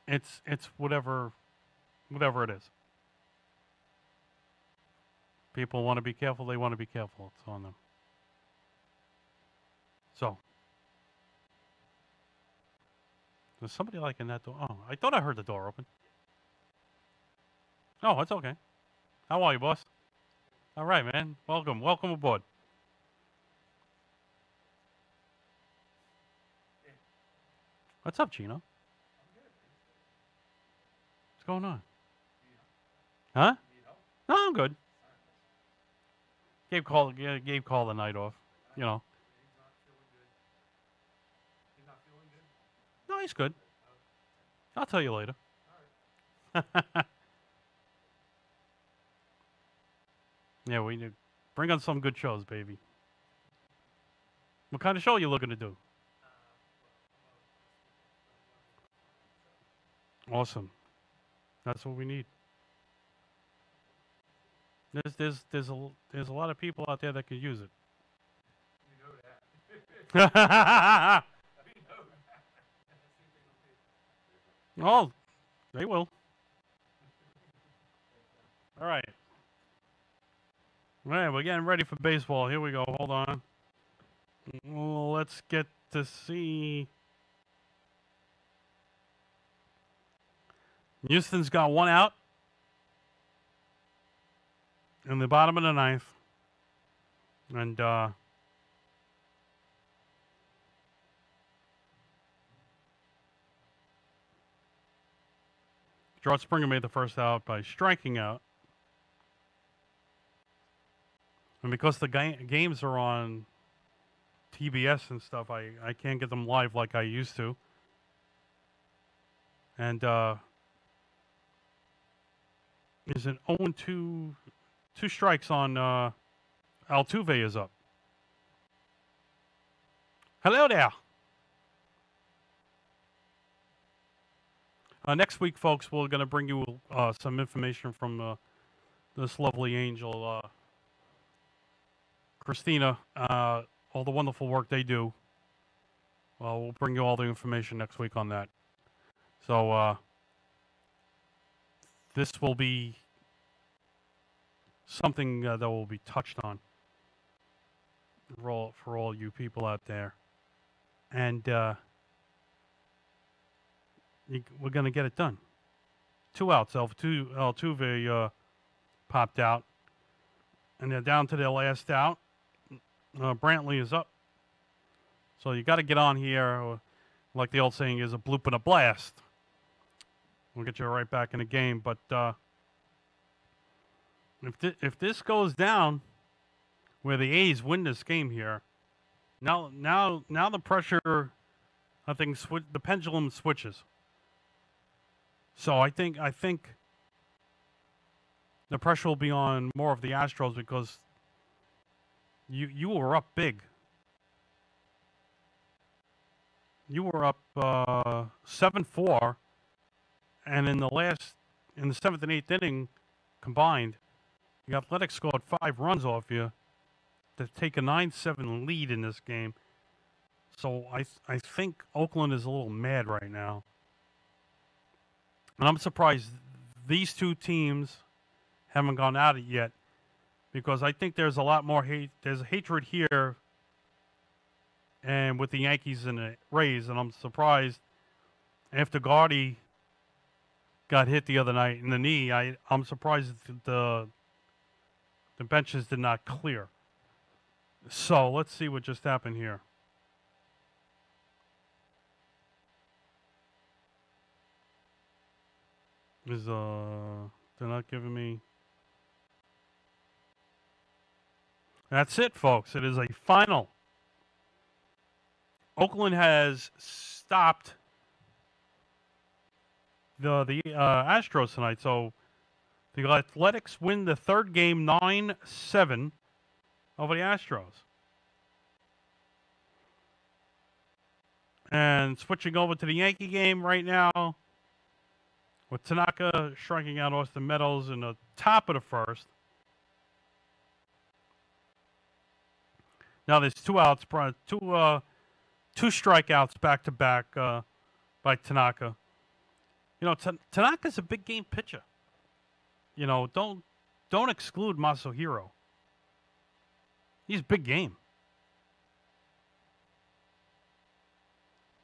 it's whatever it is. People want to be careful, they want to be careful. It's on them. So, there's somebody like in that door. Oh, I thought I heard the door open. Oh, it's okay. How are you, boss? All right, man. Welcome. Welcome aboard. What's up, Chino? What's going on? Huh? No, I'm good. Gave call the night off. You know. No, he's good. I'll tell you later. Yeah, we need bring on some good shows, baby. What kind of show are you looking to do? Awesome. That's what we need. There's a lot of people out there that could use it. You know that. Oh, they will. All right. All right, we're getting ready for baseball. Here we go. Hold on. Well, let's get to see. Houston's got one out in the bottom of the ninth. And Gerard Springer made the first out by striking out. And because the games are on TBS and stuff, I can't get them live like I used to. And is an 0-2, 2 strikes on Altuve is up. Hello there. Next week, folks, we're going to bring you some information from this lovely angel, Christina, all the wonderful work they do. We'll bring you all the information next week on that. So this will be something that will be touched on for all you people out there. And we're going to get it done. 2 outs. Altuve popped out. And they're down to their last out. Brantley is up. So you got to get on here. Like the old saying is, a bloop and a blast. We'll get you right back in the game. But if this goes down, where the A's win this game here, now the pressure, I think the pendulum switches. So I think the pressure will be on more of the Astros because you were up big. You were up 7-4, and in the 7th and 8th inning combined, the Athletics scored 5 runs off you to take a 9-7 lead in this game. So I think Oakland is a little mad right now. And I'm surprised these two teams haven't gone at it yet, because I think there's a lot more hate. There's hatred here, and with the Yankees and the Rays, and I'm surprised after Gardy got hit the other night in the knee. I'm surprised the benches did not clear. So let's see what just happened here. They're not giving me. That's it, folks. It is a final. Oakland has stopped the Astros tonight. So the Athletics win the third game 9-7 over the Astros. And switching over to the Yankee game right now, with Tanaka striking out Austin Meadows in the top of the first. Now there's two outs, two strikeouts back to back by Tanaka. You know, Tanaka's a big game pitcher. You know, don't exclude Masahiro. He's big game.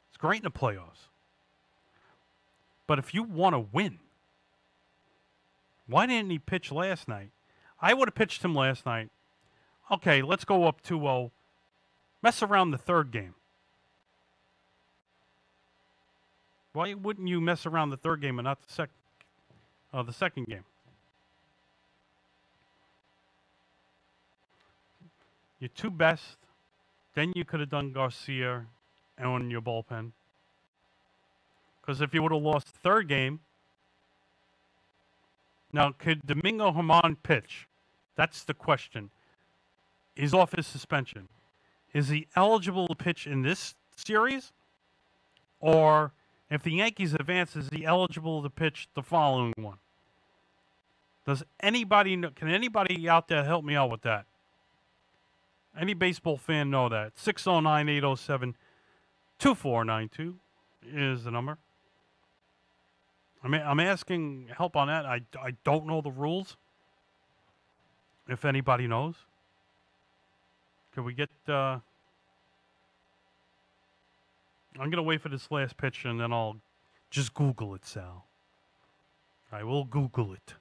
It's great in the playoffs. But if you want to win, why didn't he pitch last night? I would have pitched him last night. Okay, let's go up 2-0. Mess around the third game. Why wouldn't you mess around the third game and not the second game? Your two best. Then you could have done Garcia on your bullpen. Because if you would have lost the third game, now could Domingo Germán pitch? That's the question. He's off his suspension. Is he eligible to pitch in this series? Or if the Yankees advance, is he eligible to pitch the following one? Does anybody know? Can anybody out there help me out with that? Any baseball fan know that? 609-807-2492 is the number. I'm asking help on that. I don't know the rules. If anybody knows. Can we get... I'm going to wait for this last pitch and then I'll just Google it, Sal. I will Google it.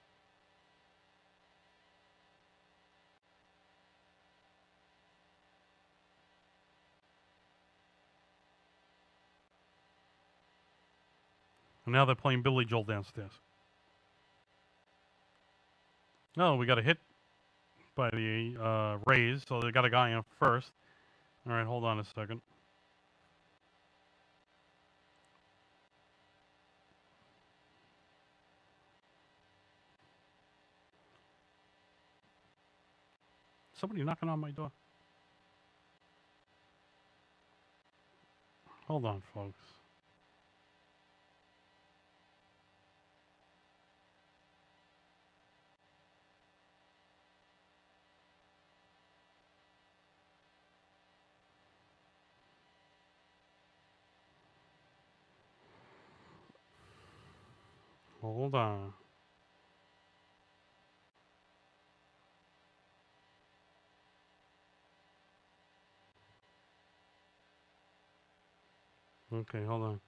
And now they're playing Billy Joel downstairs. Oh, we got a hit by the Rays, so they got a guy on first. All right, hold on a second. Somebody knocking on my door. Hold on, folks. Hold on. Okay, hold on.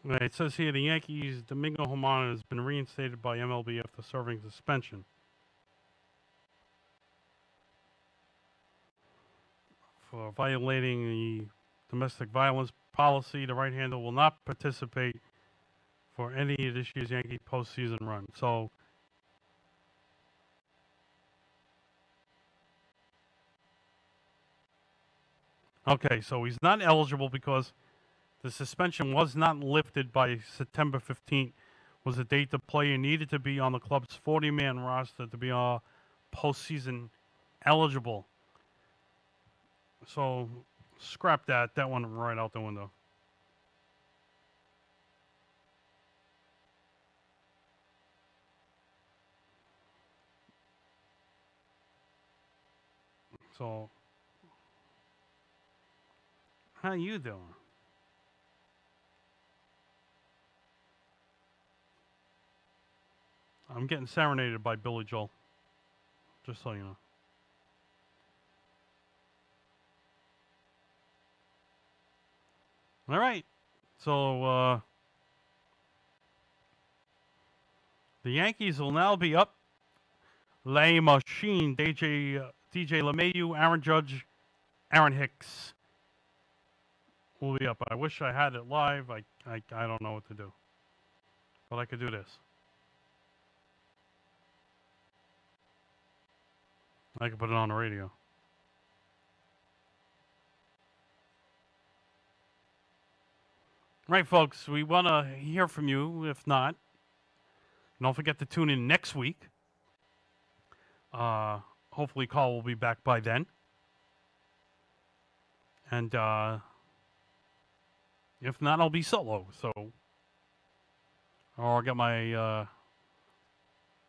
Right, it says here the Yankees, Domingo Germán has been reinstated by MLB after serving suspension. For violating the domestic violence policy, the right-hander will not participate for any of this year's Yankee postseason run. So, okay, so he's not eligible because the suspension was not lifted by September 15th, was the date the player needed to be on the club's 40-man roster to be postseason eligible. So, scrap that. That one right out the window. So, how you doing? I'm getting serenaded by Billy Joel. Just so you know. All right. So the Yankees will now be up. Les Machine, DJ LeMahieu, Aaron Judge, Aaron Hicks will be up. I wish I had it live. I don't know what to do. But I could do this. I could put it on the radio. Right, folks, we want to hear from you. If not, don't forget to tune in next week. Hopefully, Carl will be back by then. And if not, I'll be solo. So, or I'll get my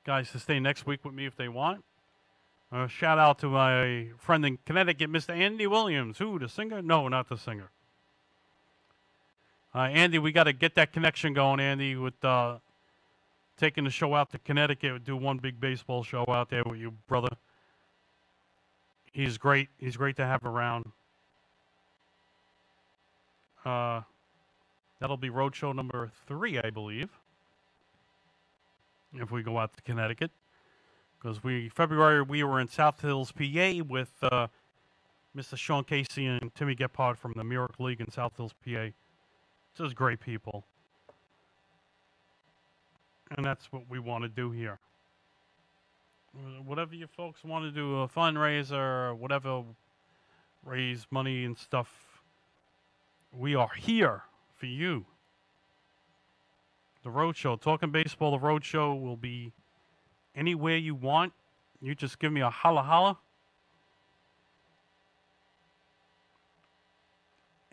guys to stay next week with me if they want. Shout out to my friend in Connecticut, Mr. Andy Williams. Who, the singer? No, not the singer. Andy, we got to get that connection going, Andy, with taking the show out to Connecticut, do one big baseball show out there with you, brother. He's great. He's great to have around. That'll be roadshow number 3, I believe, if we go out to Connecticut. Because February we were in South Hills, PA with Mr. Sean Casey and Timmy Gephardt from the Miracle League in South Hills, PA. Just great people. And that's what we want to do here. Whatever you folks want to do, a fundraiser or whatever, raise money and stuff, we are here for you. The Roadshow, Talking Baseball, the Roadshow will be anywhere you want. You just give me a holla holla.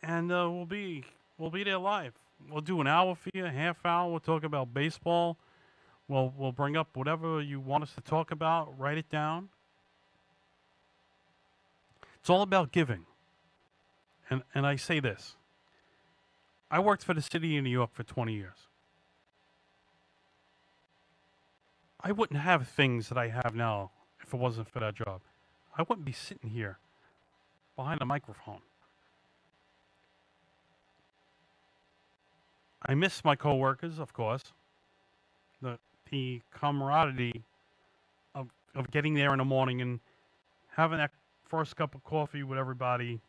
And we'll be there live. We'll do an hour for you, a half hour. We'll talk about baseball. We'll bring up whatever you want us to talk about. Write it down. It's all about giving. And I say this. I worked for the city of New York for 20 years. I wouldn't have things that I have now if it wasn't for that job. I wouldn't be sitting here behind a microphone. I miss my coworkers, of course. The camaraderie of getting there in the morning and having that first cup of coffee with everybody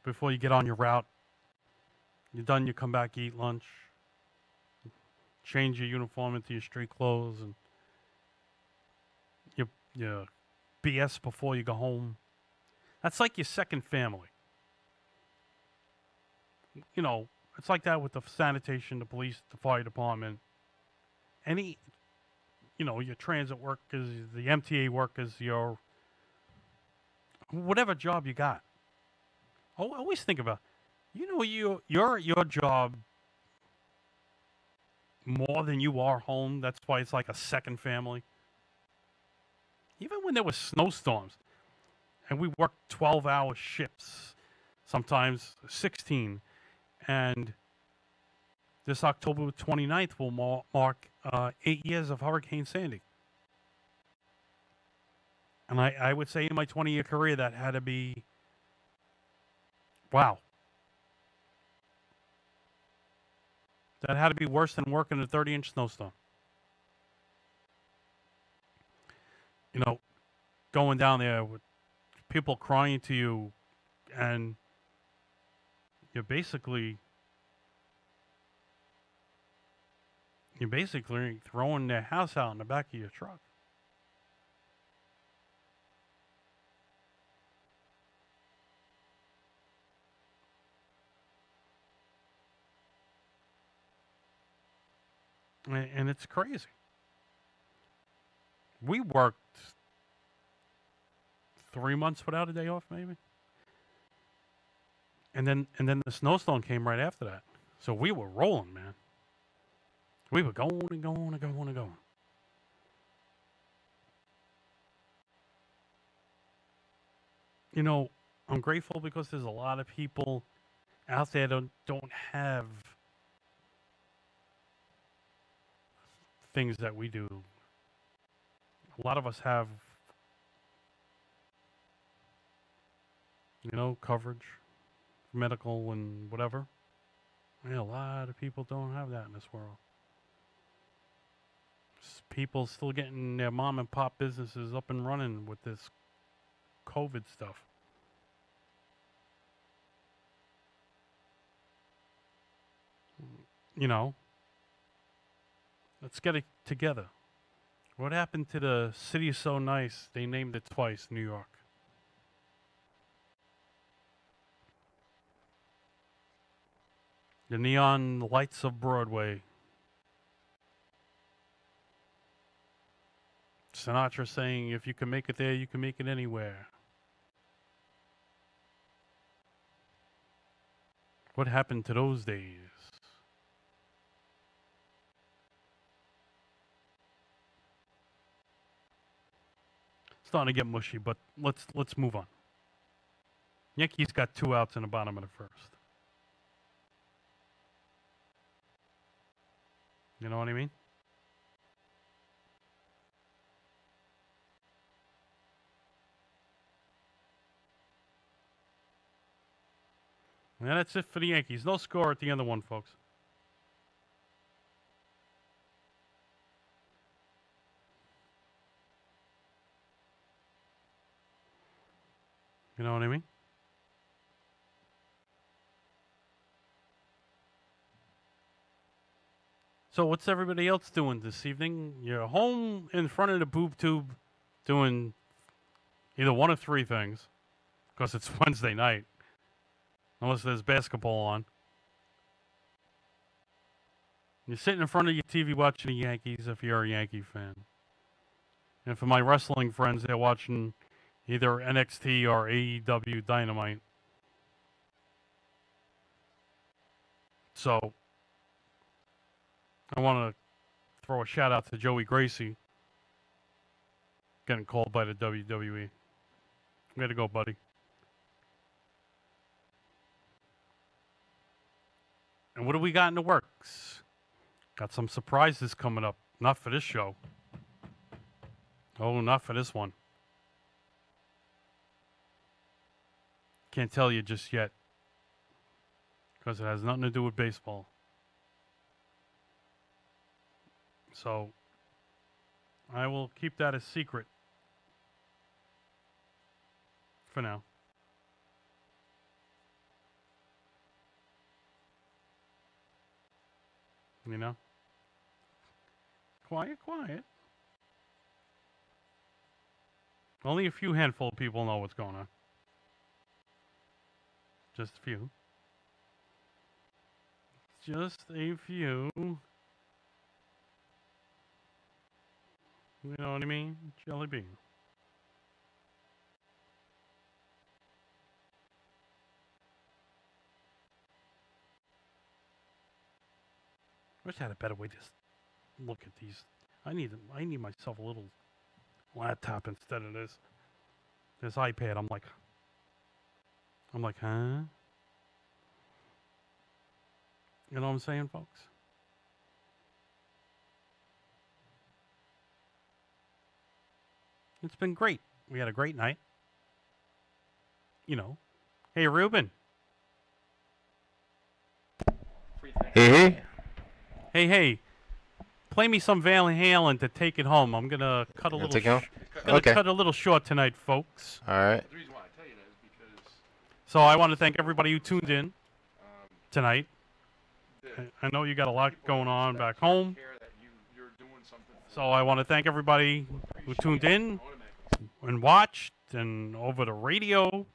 before you get on your route. You're done, you come back, eat lunch, change your uniform into your street clothes, and you BS before you go home. That's like your second family. You know, it's like that with the sanitation, the police, the fire department. Any, your transit workers, the MTA workers, your whatever job you got. I always think about, your job more than you are home. That's why it's like a second family. Even when there were snowstorms, and we worked 12-hour shifts, sometimes 16. And this October 29th will mark 8 years of Hurricane Sandy. And I would say in my 20-year career, that had to be, wow. That had to be worse than working a 30-inch snowstorm. Going down there with people crying to you, and you're basically throwing their house out in the back of your truck. And it's crazy. We worked 3 months without a day off, maybe. And then the snowstorm came right after that. So we were rolling, man. We were going and going and going and going. I'm grateful because there's a lot of people out there that don't have things that we do. A lot of us have, coverage, medical and whatever. Yeah, a lot of people don't have that in this world. People still getting their mom and pop businesses up and running with this COVID stuff. Let's get it together. What happened to the city so nice they named it twice, New York? The neon lights of Broadway. Sinatra saying, if you can make it there, you can make it anywhere. What happened to those days? Starting to get mushy, but let's move on. Yankees got 2 outs in the bottom of the first. You know what I mean? And that's it for the Yankees. No score at the end of one, folks. You know what I mean? So what's everybody else doing this evening? You're home in front of the boob tube doing either one of 3 things, because it's Wednesday night, unless there's basketball on. You're sitting in front of your TV watching the Yankees if you're a Yankee fan. And for my wrestling friends, they're watching either NXT or AEW Dynamite. So I want to throw a shout out to Joey Gracie getting called by the WWE. Way to go, buddy. And what do we got in the works? Got some surprises coming up. Not for this show. Oh, not for this one. Can't tell you just yet, because it has nothing to do with baseball. So I will keep that a secret for now. You know? Quiet, quiet. Only a few handful of people know what's going on. Just a few. Just a few. You know what I mean? Jelly bean. Wish I had a better way to look at these. I need myself a little laptop instead of this iPad. I'm like, huh? You know what I'm saying, folks? It's been great. We had a great night. You know. Hey, Ruben. Hey. Hey. Play me some Van Halen to take it home. I'm gonna cut a little. Cut a little short tonight, folks. All right. The reason why I tell you that is because So I want to thank everybody who tuned in tonight. I know you got a lot going on back home. So I want to thank everybody who tuned in and watched and over the radio.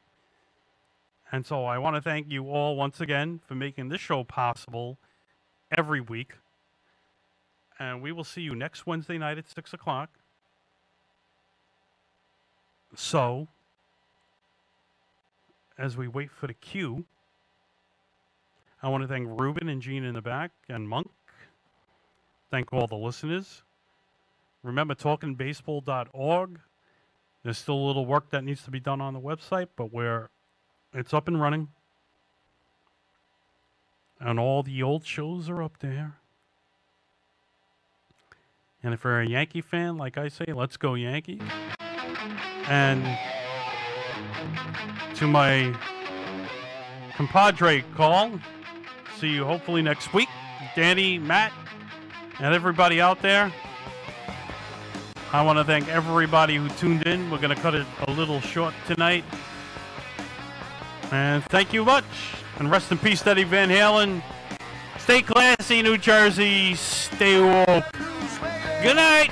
And so I want to thank you all once again for making this show possible every week. And we will see you next Wednesday night at 6 o'clock. So, as we wait for the cue, I want to thank Ruben and Gene in the back and Monk. Thank all the listeners. Remember, talkingbaseball.org. There's still a little work that needs to be done on the website, but it's up and running. And all the old shows are up there. And if you're a Yankee fan, like I say, let's go Yankees. And to my compadre call, see you hopefully next week. Danny, Matt, and everybody out there. I want to thank everybody who tuned in. We're going to cut it a little short tonight. And thank you much. And rest in peace, Eddie Van Halen. Stay classy, New Jersey. Stay woke. Good night.